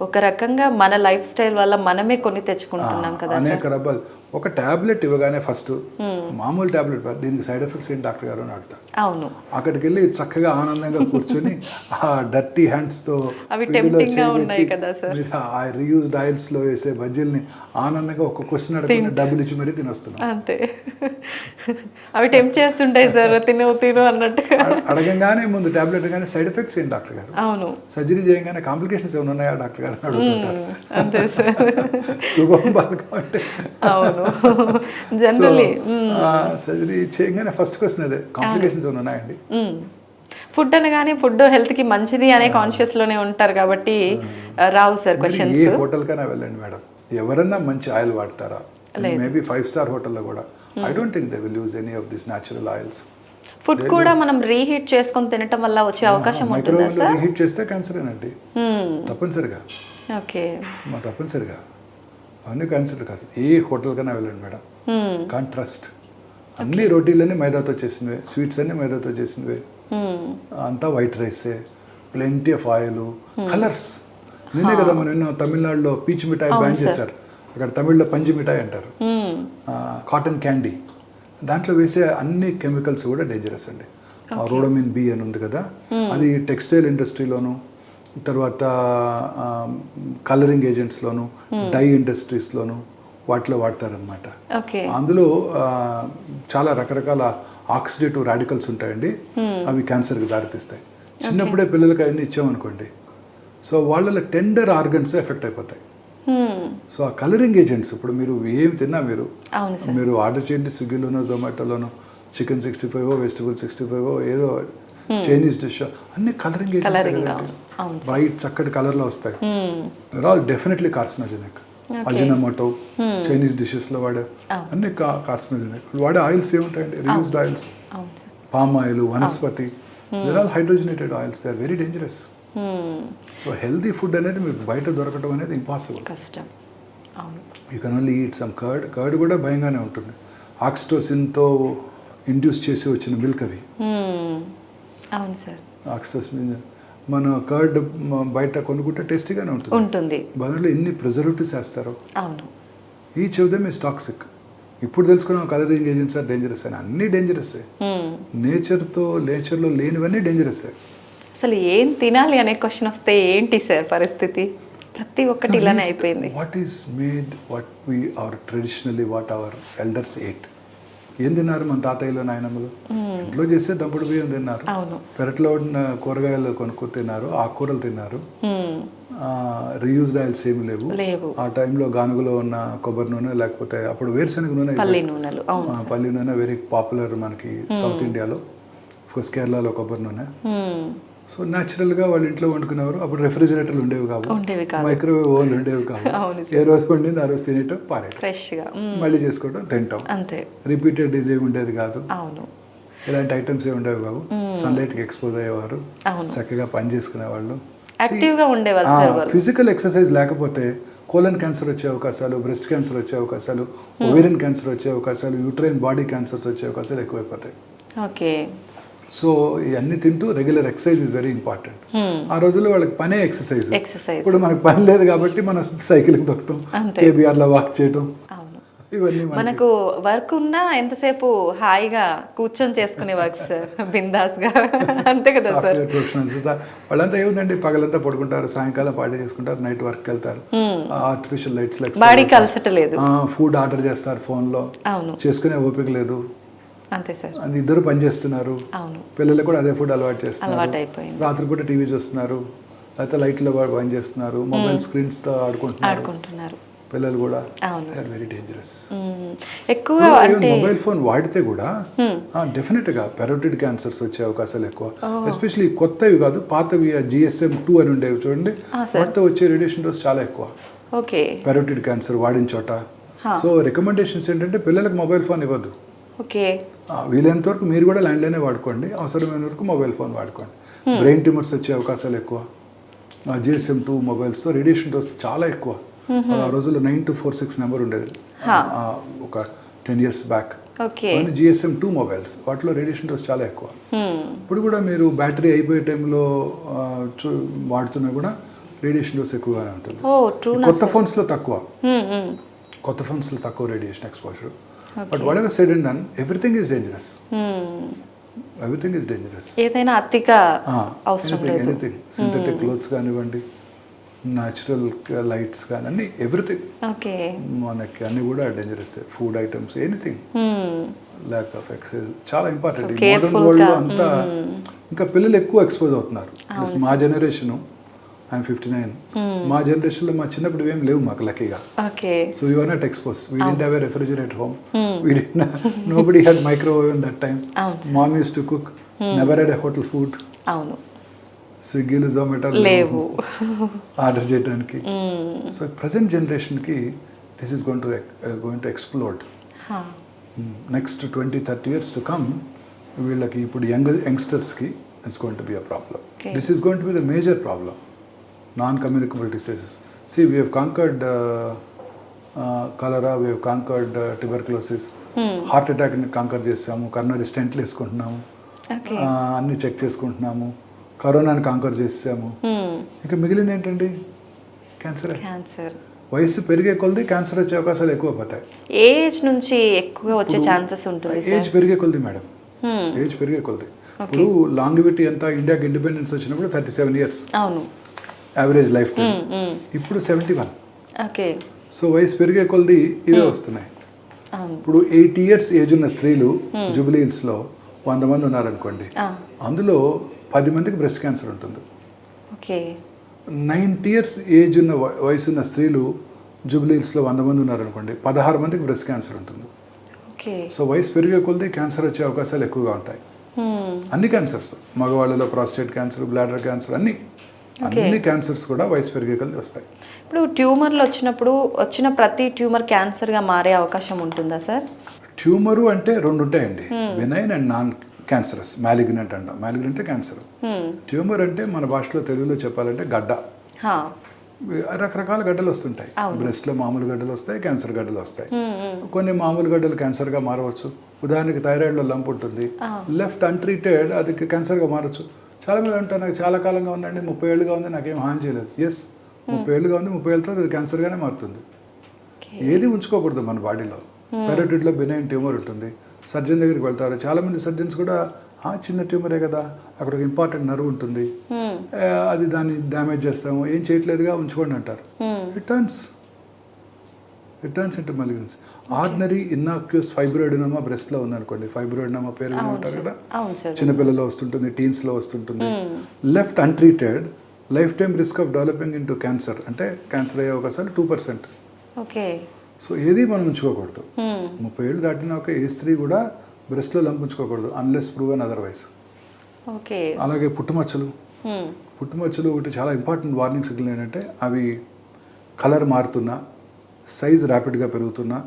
ఒక రకంగా మన లైఫ్ స్టైల్ వల్ల మనమే కొన్ని తెచ్చుకుంటున్నాం కదా. అనేక రకాలు. ఒక టాబ్లెట్ ఇవ్వగానే ఫస్ట్ మామూలు టాబ్లెట్, దీనికి సైడ్ ఎఫెక్ట్స్ ఏంటి డాక్టర్ గారు అని అడుగుతారు. అవును, అక్కడికి వెళ్ళి చక్కగా ఆనందంగా కూర్చొని ఆ డర్టీ హ్యాండ్స్ తో ఆ రీయూజ్డ్ ఆయిల్స్ లో వేసే బజ్జీల్ని ఆనందంగా ఒక క్వశ్చన్ అడగకుండా డబ్బులు ఇచ్చి మరీ తినొస్తున్నాం. అంతే, అవి టెంప్ట్ చేస్తుంటాయి సార్, తిను అన్నట్టు. అడగంగానే ముందు టాబ్లెట్ కానీ సైడ్ ఎఫెక్ట్స్ ఏంటి డాక్టర్ గారు, అవును సర్జరీ చేయగానే కాంప్లికేషన్స్ ఏమైనా ఉన్నాయా డాక్టర్ గారు అని అడుగుతుంటారు. శుభం బాగా అవును, జనరల్లీ సర్జరీ చేయగానే ఫస్ట్ క్వశ్చన్ అదే, కాంప్లికేషన్స్ ఏమైనా ఉన్నాయండి. ఫుడ్ అనగానే ఫుడ్ హెల్త్ కి మంచిది అనే కాన్షియస్ లోనే ఉంటారు కాబట్టి రావు సార్ క్వశ్చన్స్. ఏ హోటల్ కైనా వెళ్ళండి మేడం, ఎవరన్నా మంచి ఆయిల్ వాడతారా? మేబీ 5-star హోటల్లో కూడా I don't think they will use any of this natural oils. Food కూడా మనం రీహీట్ చేసుకొని తినటం వల్ల వచ్చే అవకాశం ఉంటుందా సార్? రీహీట్ చేస్తే క్యాన్సర్ ఏనండి తప్పనిసరిగా. ఓకే, తప్పనిసరిగా అవన్నీ క్యాన్సర్ కాదు. ఏ హోటల్ కన్నా వెళ్ళండి మేడం, కాంట్ ట్రస్ట్. అన్ని రోటీలన్నీ మైదాతో చేసినవే, స్వీట్స్ అన్ని మైదాతో చేసినవే, అంతా వైట్ రైసే, ప్లెంటీ ఆఫ్ ఆయిల్, కలర్స్. నిన్నే కదా మనం ఎన్నో తమిళనాడులో పీచ్ మిఠాయి బ్యాన్ చేశారు, అక్కడ తమిళ్లో పంజి మిఠాయి అంటారు, కాటన్ క్యాండీ. దాంట్లో వేసే అన్ని కెమికల్స్ కూడా డేంజరస్ అండి. రోడమిన్ బి అని ఉంది కదా, అది టెక్స్టైల్ ఇండస్ట్రీలోను, తర్వాత కలరింగ్ ఏజెంట్స్లోను, డై ఇండస్ట్రీస్లోను వాటిలో వాడతారనమాట. అందులో చాలా రకరకాల ఆక్సిడేటివ్ రాడికల్స్ ఉంటాయండి, అవి క్యాన్సర్కి దారితీస్తాయి. చిన్నప్పుడే పిల్లలకి అవన్నీ ఇచ్చామనుకోండి, సో వాళ్ళ టెండర్ ఆర్గన్స్ ఎఫెక్ట్ అయిపోతాయి. సో ఆ కలరింగ్ ఏజెంట్స్, ఇప్పుడు మీరు ఏమి తిన్నా మీరు ఆర్డర్ చేయండి స్విగ్గీలోనో జొమాటోలోనో, చికెన్ 65 వెజిటబుల్ 65 ఏదో చైనీస్ డిష్, అన్ని కలరింగ్ ఏజెంట్స్, బ్రైట్ చక్కటి కలర్లో వస్తాయి. All definitely carcinogenic. Ajinomoto, Chinese డిషెస్లో వాడే అన్ని కార్సినోజెనిక్. వాడే ఆయిల్స్ ఏముంటాయండి? రియూజ్డ్ ఆయిల్స్, పామ్ ఆయిల్, వనస్పతి, they're all hydrogenated oils, they are very dangerous. So healthy food అనేది మీకు బయట దొరకడం అనేది ఇంపాసిబుల్, కష్టం. అవును. You can only eat some curd. Curd కూడా భయంగానే ఉంటుంది. ఆక్సిటోసిన్తో ఇండ్యూస్ చేసి వచ్చిన మిల్క్ అవి. అవును సార్. ఆక్సిటోసిన్ మన కర్డ్ బయట కొనుక్కుంటే టేస్టీగానే ఉంటుంది. దానిలో ఎన్ని ప్రిజర్వేటివ్స్ వేస్తారు. అవును. Each of them is toxic. ఇప్పుడు తెలుసుకున్నాం కలరింగ్ ఏజెంట్స్ ఆర్ డేంజరస్ అని. అన్నీ డేంజరస్సే. నేచర్లో లేనివన్నీ డేంజరస్సే. అసలు ఏం తినాలి అనే క్వశ్చన్ వస్తే ఏంటి సార్ పరిస్థితి? ప్రతి ఒక్కటి ఇలానే అయిపోయింది. What is made, what we our traditionally, what our elders ate. ఏం తిన్నారు మన తాతయ్యలు నాయనమ్మలు? ఇంట్లో చేస్తే దంపుడు బియ్యం తిన్నారు, పెరట్లో ఉన్న కూరగాయలు కొనుక్కు తిన్నారు, ఆకుకూరలు తిన్నారు. రీయూజ్డ్ ఆయిల్స్ ఏమి లేవు. ఆ టైంలో గానుగలో ఉన్న కొబ్బరి నూనె, లేకపోతే అప్పుడు వేరుశనగ నూనె, పల్లి నూనె వెరీ పాపులర్ మనకి సౌత్ ఇండియాలో. అఫ్కోర్స్ కేరళలో కొబ్బరి నూనె. సో న్యాచురల్గా వాళ్ళ ఇంట్లో వండుకునేవారు. అప్పుడు రెఫ్రిజిరేటర్లు ఉండేవి కావు, మైక్రోవేవ్ ఓవెన్లు ఉండేవి కావు. ఏ రోజు పండింది ఆ రోజు తినేయటం, ఫ్రెష్గా మళ్ళీ చేసుకోవటం, తింటాం. రిపీటెడ్ ఇదే ఉండేది కాదు. ఇలాంటి ఐటమ్స్ ఏ ఉండేవి కావు. సన్లైట్కి ఎక్స్పోజ్ అయ్యేవారు, చక్కగా పని చేసుకునేవాళ్ళు, ఫిజికల్ ఎక్సర్సైజ్ లేకపోతే కోలన్ క్యాన్సర్ వచ్చే అవకాశాలు, బ్రెస్ట్ క్యాన్సర్ వచ్చే అవకాశాలు, ఓవేరియన్ క్యాన్సర్ వచ్చే అవకాశాలు, యూట్రైన్ బాడీ క్యాన్సర్స్ వచ్చే అవకాశాలు ఎక్కువైపోతాయి. సో ఇవన్నీ తింటూ regular exercise is very important. ఆ రోజుల్లో వాళ్ళకి పనే ఎక్సర్సైజ్. ఇప్పుడు మనకు పని లేదు కాబట్టి మన సైక్లింగ్ తొక్కటం, కేబీఆర్లో వాక్ చేయటం, ఇవన్నీ మనకు వర్క్ ఉన్నా ఎంతసేపు హాయిగా కూర్చొని చేసుకునే వర్క్ సార్, బిందాస్ గా. అంతే కదా సార్. ప్రొఫెషనల్స్ వాళ్ళంతా ఏముందండి, పగలంతా పడుకుంటారు, సాయంకాలం పార్టీ చేసుకుంటారు, నైట్ వర్క్ వెళ్తారు. ఆర్టిఫిషియల్ లైట్స్ బాడీకి అలసటలేదు, ఫుడ్ ఆర్డర్ చేస్తారు ఫోన్లో, చేసుకునే ఓపిక లేదు. అంతే సార్. అది ఇద్దరు పని చేస్తున్నారు, పిల్లలకు కూడా అదే ఫుడ్ అలవాటు చేస్తున్నారు, రాత్రి పూట టీవీ చూస్తున్నారు, లేకపోతే లైట్లో బంద్ చేస్తున్నారు, మొబైల్ స్క్రీన్స్ తో ఆడుకుంటున్నారు పిల్లలు కూడా. Very dangerous. ఎక్కువ మొబైల్ ఫోన్ వాడితే కూడా డెఫినెట్ గా పెరోటిడ్ క్యాన్సర్స్ వచ్చే అవకాశాలు ఎక్కువ. ఎస్పెషల్లీ కొత్తవి కాదు, పాతవి GSM-2 అని ఉండేవి చూడండి, వాటితో వచ్చే రేడియేషన్ డోస్ చాలా ఎక్కువ పెరోటిడ్ క్యాన్సర్ వాడిన చోట. సో రికమెండేషన్స్ ఏంటంటే పిల్లలకు మొబైల్ ఫోన్ ఇవ్వద్దు. వీలైనంత వరకు మీరు కూడా ల్యాండ్లైనే వాడుకోండి, అవసరమైన వరకు మొబైల్ ఫోన్ వాడుకోండి. బ్రెయిన్ ట్యూమర్స్ వచ్చే అవకాశాలు ఎక్కువ. GSM-2 మొబైల్స్తో రేడియేషన్ డోస్ చాలా ఎక్కువ. ఆ రోజుల్లో 9246 నెంబర్ ఉండేది ఒక 10 years బ్యాక్. GSM-2 మొబైల్స్, వాటిలో రేడియేషన్ డోస్ చాలా ఎక్కువ. ఇప్పుడు కూడా మీరు బ్యాటరీ అయిపోయే టైంలో వాడుతున్నా కూడా రేడియేషన్ డోస్ ఎక్కువగానే ఉంటుంది. కొత్త ఫోన్స్లో తక్కువ radiation exposure. But whatever said and done, everything is dangerous. Everything is dangerous. ఏదైనా అతిగా అవసరం లేదు. Anything. Synthetic clothes కానివ్వండి, న్యాచురల్ లైట్స్ కానీ, అన్ని ఎవ్రీథింగ్ మనకి అన్ని కూడా dangerous. Food items, anything. Lack of exercise చాలా ఇంపార్టెంట్. ఈ మోడర్న్ వరల్డ్లో అంతా ఇంకా పిల్లలు ఎక్కువ ఎక్స్పోజ్ అవుతున్నారు. మా జనరేషను, I'm 59. మా జనరేషన్లో మా చిన్నప్పుడు ఏం లేవు మాకు లక్కీగా. So you are not expose. We didn't have a refrigerator home. Nobody had microwave in that time. Mom use to cook. Never had a hotel food. స్విగ్గీలు, జొమాటోలు లేవు ఆర్డర్ చేయడానికి. సో ప్రజెంట్ జనరేషన్కి this is going to explode. Next 20-30 years to come వీళ్ళకి, ఇప్పుడు యంగ్స్టర్స్కి it's going to be a problem. This is going to be the major problem. Non-communicable diseases. See, we have conquered cholera, we have conquered tuberculosis. Heart attack ni conquer చేసాము, coronary స్టెంట్లు వేసుకుంటున్నాము, అన్ని check చేసుకుంటున్నాము, కరోనాని canker చేసాము. ఇక మిగిలింది ఏంటండి? Cancer. వయసు పెరిగే కొలది క్యాన్సర్ వచ్చే అవకాశాలు ఎక్కువ పోతాయి. ఏజ్ నుంచి ఎక్కువ వచ్చే ఛాన్సెస్ ఉంటుంది. ఏజ్ పెరిగే కొలది మేడం, ఏజ్ పెరిగే కొలది. ఇప్పుడు లాంగివిటీ ఎంత, ఇండియాకి ఇండిపెండెన్స్ వచ్చినప్పుడు 37 years యావరేజ్ లైఫ్ టైం. ఇప్పుడు 71. సో వయసు పెరిగే కొలది ఇవే వస్తున్నాయి. ఇప్పుడు 80 years ఏజ్ ఉన్న స్త్రీలు జూబ్లీ హిల్స్లో 100 మంది ఉన్నారనుకోండి, అందులో 10 మందికి బ్రెస్ట్ క్యాన్సర్ ఉంటుంది. 90 years ఏజ్ ఉన్న వయసు ఉన్న స్త్రీలు జూబ్లీ హిల్స్లో 100 మంది ఉన్నారనుకోండి, 16 మందికి బ్రెస్ట్ క్యాన్సర్ ఉంటుంది. సో వయసు పెరిగే కొలది క్యాన్సర్ వచ్చే అవకాశాలు ఎక్కువగా ఉంటాయి. అన్ని క్యాన్సర్స్, మగవాళ్ళలో ప్రాస్టేట్ క్యాన్సర్, బ్లాడర్ క్యాన్సర్, అన్ని అన్ని క్యాన్సర్స్ కూడా వయసు పెరిగే కొద్దీ వస్తాయి. ఇప్పుడు ట్యూమర్లు వచ్చిన ప్రతి ట్యూమర్ క్యాన్సర్గా మారే అవకాశం ఉంటుందా సార్? ట్యూమరు అంటే రెండు ఉంటాయండి, benign and non cancerous. Malignant అంటాం. Malignant cancer. ట్యూమర్ అంటే మన భాషలో తెలుగులో చెప్పాలంటే గడ్డ. రకరకాల గడ్డలు వస్తుంటాయి. బ్రెస్ట్లో మామూలు గడ్డలు వస్తాయి, క్యాన్సర్ గడ్డలు వస్తాయి. కొన్ని మామూలు గడ్డలు క్యాన్సర్గా మారవచ్చు. ఉదాహరణకి థైరాయిడ్లో లంప్ ఉంటుంది, లెఫ్ట్ అన్ట్రీటెడ్ అది క్యాన్సర్గా మారచ్చు. చాలా మంది అంటారు నాకు చాలా కాలంగా ఉందండి, 30 ఏళ్ళుగా ఉంది, నాకేం హాని చేయలేదు. ఎస్, 30 ఏళ్ళుగా ఉంది, 30 ఏళ్ళతో అది క్యాన్సర్గానే మారుతుంది. ఏది ఉంచుకోకూడదు మన బాడీలో. పెరోటిడ్లో బెనైన్ ట్యూమర్ ఉంటుంది, సర్జన్ దగ్గరికి వెళ్తారు. చాలామంది సర్జన్స్ కూడా చిన్న ట్యూమరే కదా, అక్కడ ఒక ఇంపార్టెంట్ నర్వ్ ఉంటుంది, అది దాన్ని డ్యామేజ్ చేస్తాము, ఏం చేయట్లేదుగా, ఉంచుకోండి అంటారు. It turns into malignancy. Ordinary innocuous fibroadenoma బ్రెస్ట్లో ఉందనుకోండి, ఫైబ్రాయిడినోమా పేరు వినే ఉంటారు కదా, చిన్నపిల్లల్లో వస్తుంటుంది, టీన్స్లో వస్తుంటుంది. Left untreated life time risk of developing into cancer, అంటే క్యాన్సర్ అయ్యే అవకాశాలు 2%. ఓకే. సో ఏది మనం ఉంచుకోకూడదు. 30 ఏళ్ళు దాటిన ఒక ఏ స్త్రీ కూడా బ్రెస్ట్లో లంప్ ఉంచుకోకూడదు, అన్లెస్ ప్రూవెన్ అదర్వైజ్. ఓకే. అలాగే పుట్టుమచ్చలు ఒకటి చాలా ఇంపార్టెంట్ వార్నింగ్ సిగ్నల్ ఏంటంటే, అవి కలర్ మారుతున్నా, సైజ్ ర్యాపిడ్గా పెరుగుతున్నా,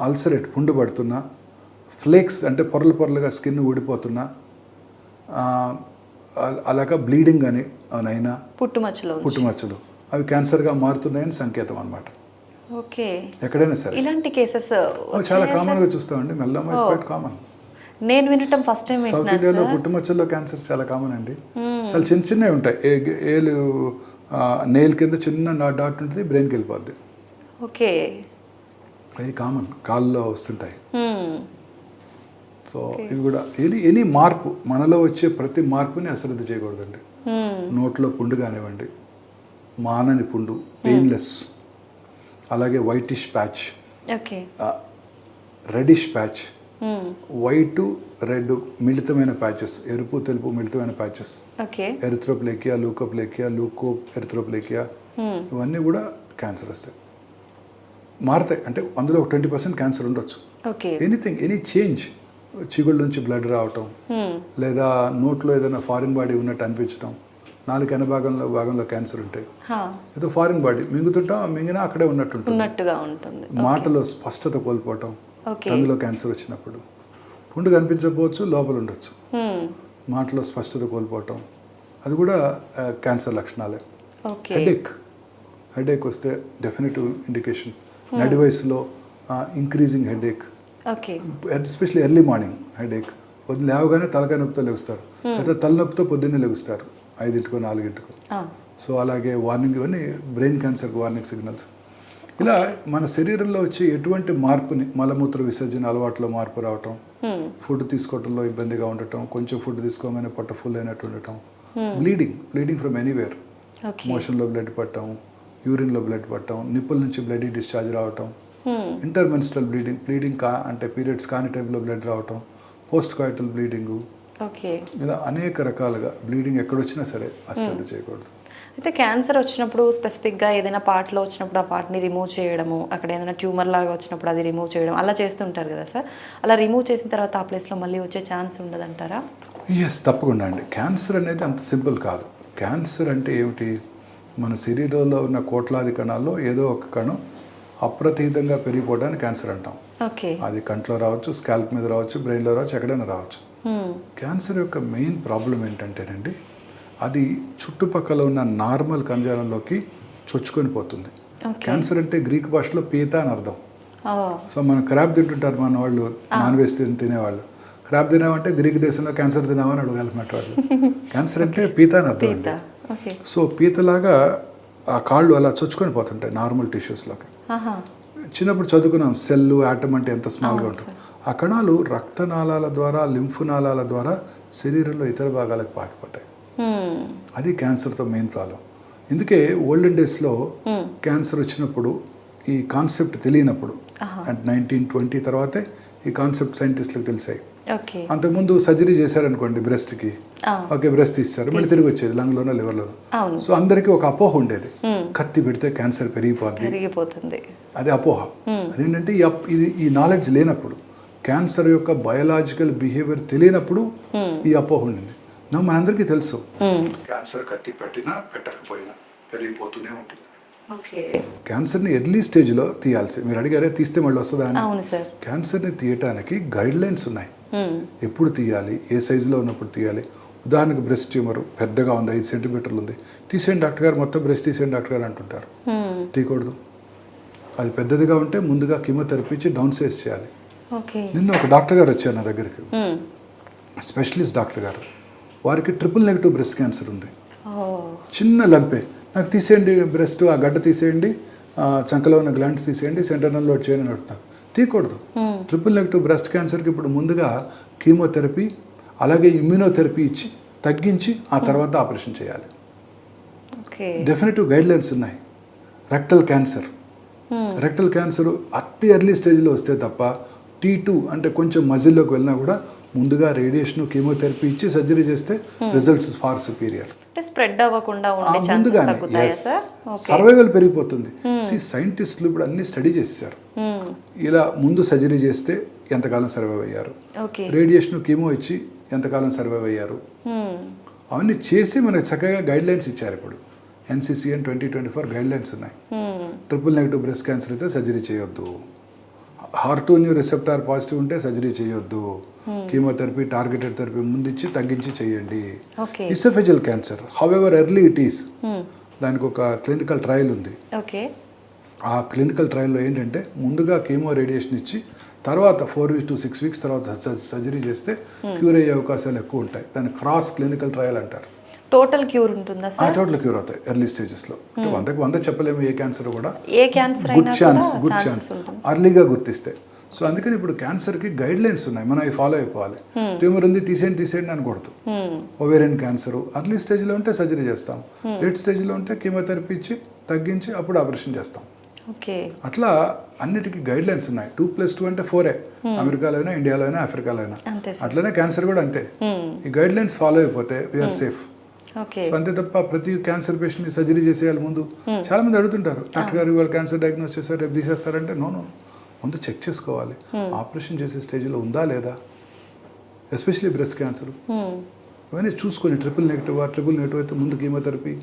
అల్సరేట్ పుండు పడుతున్నా, ఫ్లేక్స్ అంటే పొరలుగా స్కిన్ ఊడిపోతున్నా, అలాగా బ్లీడింగ్ అని అయినా పుట్టుమచ్చలు అవి క్యాన్సర్గా మారుతున్నాయని సంకేతం అన్నమాట. ఓకే. ఎక్కడైనా సరే ఇలాంటి కేసెస్ చాలా కామన్గా చూస్తామండి. మెల్లమ్మ ఇస్ క్వైట్ కామన్. నేను వినటం ఫస్ట్ టైం. సౌత్ ఇండియాలో పుట్టుమచ్చల్లో క్యాన్సర్స్ చాలా కామన్ అండి. చాలా చిన్నవి ఉంటాయి. ఏలు నెయిల్ కింద చిన్న డాట్ ఉంటుంది, బ్రెయిన్కి వెళ్ళిపోద్ది. ఓకే. అవి కామన్, కాళ్ళలో వస్తుంటాయి. సో ఇవి కూడా ఎనీ మార్పు, మనలో వచ్చే ప్రతి మార్పుని అశ్రద్ధ చేయకూడదండి. నోట్లో పుండు కానివ్వండి, మానని పుండు, పెయిన్లెస్, అలాగే whitish patch, reddish patch, white red మిళితమైన ప్యాచెస్, ఎరుపు తెలుపు మిళితమైన ప్యాచెస్, ఎరిథ్రోప్లేకియా, లూకో ఎరిథ్రోప్లేకియా, ఇవన్నీ కూడా క్యాన్సర్ వస్తాయి, మారుతాయి. అంటే అందులో ఒక 20% క్యాన్సర్ ఉండొచ్చు. ఎనీ చేంజ్, చిగుళ్ళ నుంచి బ్లడ్ రావటం, లేదా నోట్లో ఏదైనా ఫారిన్ బాడీ ఉన్నట్టు అనిపించడం, నాలుగు భాగంలో క్యాన్సర్ ఉంటాయి, ఏదో ఫారిన్ బాడీ మింగినా అక్కడే ఉన్నట్టుగా ఉంటుంది. మాటలో స్పష్టత కోల్పోవటం, అందులో క్యాన్సర్ వచ్చినప్పుడు పుండు కనిపించకపోవచ్చు, లోపల ఉండొచ్చు. మాటలో స్పష్టత కోల్పోవటం, అది కూడా క్యాన్సర్ లక్షణాలే. హెడేక్ వస్తే డెఫినెటివ్ ఇండికేషన్. నడి వయసులో increasing headache, especially early morning headache. పొద్దున్న లేవగానే తలకాయ నొప్పితో లెగుస్తారు, లేదా తలనొప్పితో పొద్దున్నే లెగుస్తారు 5 4. సో అలాగే వార్నింగ్, ఇవన్నీ బ్రెయిన్ క్యాన్సర్కి వార్నింగ్ సిగ్నల్స్. ఇలా మన శరీరంలో వచ్చే ఎటువంటి మార్పుని, మలమూత్ర విసర్జన అలవాట్లో మార్పు రావటం, ఫుడ్ తీసుకోవడంలో ఇబ్బందిగా ఉండటం, కొంచెం ఫుడ్ తీసుకోగానే పొట్ట ఫుల్ అయినట్టు ఉండటం, బ్లీడింగ్ ఫ్రమ్ ఎనీవేర్, మోషన్లో బ్లడ్ పట్టడం, యూరిన్లో బ్లడ్ పట్టడం, నిప్పుల నుంచి బ్లడ్ డిశ్చార్జ్ రావటం, ఇంటర్మెన్స్ట్రల్ బ్లీడింగ్ అంటే పీరియడ్స్ కాని టైంలో బ్లడ్ రావటం, పోస్ట్ కాయిటల్ బ్లీడింగు, ఇలా అనేక రకాలుగా బ్లీడింగ్ ఎక్కడొచ్చినా సరే అశ్రద్ధ చేయకూడదు. అయితే క్యాన్సర్ వచ్చినప్పుడు స్పెసిఫిక్గా ఏదైనా పార్ట్లో వచ్చినప్పుడు ఆ పార్ట్ని రిమూవ్ చేయడము, అక్కడ ఏదైనా ట్యూమర్ లాగా వచ్చినప్పుడు అది రిమూవ్ చేయడం అలా చేస్తుంటారు కదా సార్, అలా రిమూవ్ చేసిన తర్వాత ఆ ప్లేస్లో మళ్ళీ వచ్చే ఛాన్స్ ఉండదంటారా? ఎస్, తప్పకుండా అండి. క్యాన్సర్ అనేది అంత సింపుల్ కాదు. క్యాన్సర్ అంటే ఏమిటి? మన శరీరంలో ఉన్న కోట్లాది కణాల్లో ఏదో ఒక కణం అప్రతీతంగా పెరిగిపోవడాన్ని క్యాన్సర్ అంటాం. అది కంట్లో రావచ్చు, స్కాల్ప్ మీద రావచ్చు, బ్రెయిన్లో రావచ్చు, ఎక్కడైనా రావచ్చు. క్యాన్సర్ యొక్క మెయిన్ ప్రాబ్లం ఏంటంటేనండి, అది చుట్టుపక్కల ఉన్న నార్మల్ కణజాలంలోకి చొచ్చుకొని పోతుంది. క్యాన్సర్ అంటే గ్రీక్ భాషలో పీత అని అర్థం. సో మనం క్రాబ్ తింటుంటారు మన వాళ్ళు, నాన్ వెజ్ తినేవాళ్ళు. క్రాబ్ తినామంటే గ్రీక్ దేశంలో క్యాన్సర్ తినామని అడగాలన్నమాట వాళ్ళు. క్యాన్సర్ అంటే పీత అని అర్థం అండి. సో పీతలాగా ఆ కాళ్ళు అలా చొచ్చుకొని పోతుంటాయి నార్మల్ టిష్యూస్లోకి. చిన్నప్పుడు చదువుకున్నాం సెల్ యాటమ్ అంటే ఎంత స్మాల్గా ఉంటుంది. ఆ కణాలు రక్తనాళాల ద్వారా, లింఫ్ నాళాల ద్వారా శరీరంలో ఇతర భాగాలకు పాకిపోతాయి. అది క్యాన్సర్తో మెయిన్ ప్రాబ్లం. అందుకే ఓల్డెన్ డేస్లో క్యాన్సర్ వచ్చినప్పుడు ఈ కాన్సెప్ట్ తెలియనప్పుడు, అంటే 1920 తర్వాతే ఈ కాన్సెప్ట్ సైంటిస్టులకు తెలిసాయి. అంతకుముందు సర్జరీ చేశారనుకోండి బ్రెస్ట్కి, బ్రెస్ట్ తీస్తారు, మళ్ళీ తిరిగి వచ్చేది లంగ్లోనో లివర్లోనో. సో అందరికీ ఒక అపోహ ఉండేది, కత్తి పెడితే క్యాన్సర్ పెరిగిపోతుంది, అది అపోహ. అదేంటంటే ఈ నాలెడ్జ్ లేనప్పుడు, క్యాన్సర్ యొక్క బయోలాజికల్ బిహేవియర్ తెలియనప్పుడు ఈ అపోహ ఉండింది. మనందరికీ తెలుసు క్యాన్సర్ కత్తి పెట్టినా పెట్టకపోయినా పెరిగిపోతూనే ఉంటుంది. క్యాన్సర్ని ఎర్లీ స్టేజ్లో తీయాల్సి, మీరు అడిగారే తీస్తే మళ్ళీ వస్తుందా అని. క్యాన్సర్ని తీయటానికి గైడ్ లైన్స్ ఉన్నాయి. ఎప్పుడు తీయాలి, ఏ సైజులో ఉన్నప్పుడు తీయాలి. ఉదాహరణకు బ్రెస్ట్ ట్యూమర్ పెద్దగా ఉంది, 5 సెంటీమీటర్లు ఉంది, తీసేయండి డాక్టర్ గారు, మొత్తం బ్రెస్ట్ తీసేయండి డాక్టర్ గారు అంటుంటారు. తీయకూడదు. అది పెద్దదిగా ఉంటే ముందుగా కీమోథెరపీ ఇచ్చి డౌన్ సైజ్ చేయాలి. నిన్న ఒక డాక్టర్ గారు వచ్చారు నా దగ్గరికి, స్పెషలిస్ట్ డాక్టర్ గారు. వారికి ట్రిపుల్-నెగటివ్ బ్రెస్ట్ క్యాన్సర్ ఉంది. చిన్న లంపే, నాకు తీసేయండి బ్రెస్ట్, ఆ గడ్డ తీసేయండి, చంకలో ఉన్న గ్లాండ్స్ తీసేయండి, సెంటర్నల్ లోడ్ చేయని అడుగుతారు. తీయకూడదు. ట్రిపుల్-నెగటివ్ బ్రెస్ట్ క్యాన్సర్కి ఇప్పుడు ముందుగా కీమోథెరపీ అలాగే ఇమ్యూనోథెరపీ ఇచ్చి తగ్గించి ఆ తర్వాత ఆపరేషన్ చేయాలి. డెఫినెటివ్ గైడ్ లైన్స్ ఉన్నాయి. రెక్టల్ క్యాన్సర్ అతి ఎర్లీ స్టేజ్లో వస్తే తప్ప T2 అంటే కొంచెం మజిల్లోకి వెళ్ళినా కూడా ముందుగా రేడియేషన్ కీమోథెరపీ ఇచ్చి సర్జరీ చేస్తే రిజల్ట్స్ ఫార్ సుపీరియర్. స్ప్రెడ్ అవ్వకుండా ముందుగానే సర్వైవల్ పెరిగిపోతుంది. సైంటిస్టులు ఇప్పుడు అన్ని స్టడీ చేశారు. ఇలా ముందు సర్జరీ చేస్తే ఎంతకాలం సర్వైవ్ అయ్యారు, రేడియేషన్ కీమో ఇచ్చి ఎంతకాలం సర్వైవ్ అయ్యారు, అవన్నీ చేసి మనకు చక్కగా గైడ్ లైన్స్ ఇచ్చారు. ఇప్పుడు NCCN 2024 గైడ్ లైన్స్ ఉన్నాయి. ట్రిపుల్-నెగటివ్ బ్రెస్ట్ క్యాన్సర్ అయితే సర్జరీ చేయొద్దు, HER2 రిసెప్టార్ పాజిటివ్ ఉంటే సర్జరీ చేయొద్దు, కీమోథెరపీ టార్గెటెడ్ థెరపీ ముందు ఇచ్చి తగ్గించి చేయండి. Oesophageal cancer however early it is, దానికి ఒక క్లినికల్ ట్రయల్ ఉంది. ఆ క్లినికల్ ట్రయల్లో ఏంటంటే ముందుగా కీమో రేడియేషన్ ఇచ్చి తర్వాత 4 to 6 weeks తర్వాత సర్జరీ చేస్తే క్యూర్ అయ్యే అవకాశాలు ఎక్కువ ఉంటాయి. దాన్ని క్రాస్ క్లినికల్ ట్రయల్ అంటారు. టోటల్ క్యూర్ ఉంటుందా సార్? టోటల్ క్యూర్ అవుతాయి ఎర్లీ స్టేజెస్లో. 100 చెప్పలేము, ఏ క్యాన్సర్ కూడా గుడ్ ఛాన్స్ అర్లీగా గుర్తిస్తే. సో అందుకని ఇప్పుడు క్యాన్సర్కి గైడ్ లైన్స్ ఉన్నాయి, మనం అవి ఫాలో అయిపోవాలి. ట్యూమర్ ఉంది తీసేయండి అనకూడదు. ఓవేరియన్ క్యాన్సర్ అర్లీ స్టేజ్లో ఉంటే సర్జరీ చేస్తాం, లేట్ స్టేజ్లో ఉంటే కీమోథెరపీ ఇచ్చి తగ్గించి అప్పుడు ఆపరేషన్ చేస్తాం. అట్లా అన్నిటికీ గైడ్ లైన్స్ ఉన్నాయి. 2+2 అంటే 4 అమెరికాలో అయినా, ఇండియాలో అయినా, ఆఫ్రికాలో అయినా. అట్లనే క్యాన్సర్ కూడా అంతే. ఈ గైడ్ లైన్స్ ఫాలో అయిపోతే వీఆర్ సేఫ్. సో అంతే తప్ప ప్రతి క్యాన్సర్ పేషెంట్ని సర్జరీ చేసేయాలి ముందు. చాలా మంది అడుగుతుంటారు, డాక్టర్ గారు ఇవాళ క్యాన్సర్ డయాగ్నోస్ చేశారు రేపు తీసేస్తారంటే. నో, ముందు చెక్ చేసుకోవాలి ఆపరేషన్ చేసే స్టేజ్లో ఉందా లేదా, ఎస్పెషలీ బ్రెస్ట్ క్యాన్సర్. ఇవన్నీ చూసుకొని ట్రిపుల్-నెగటివ్ అయితే ముందు కీమోథెరపీ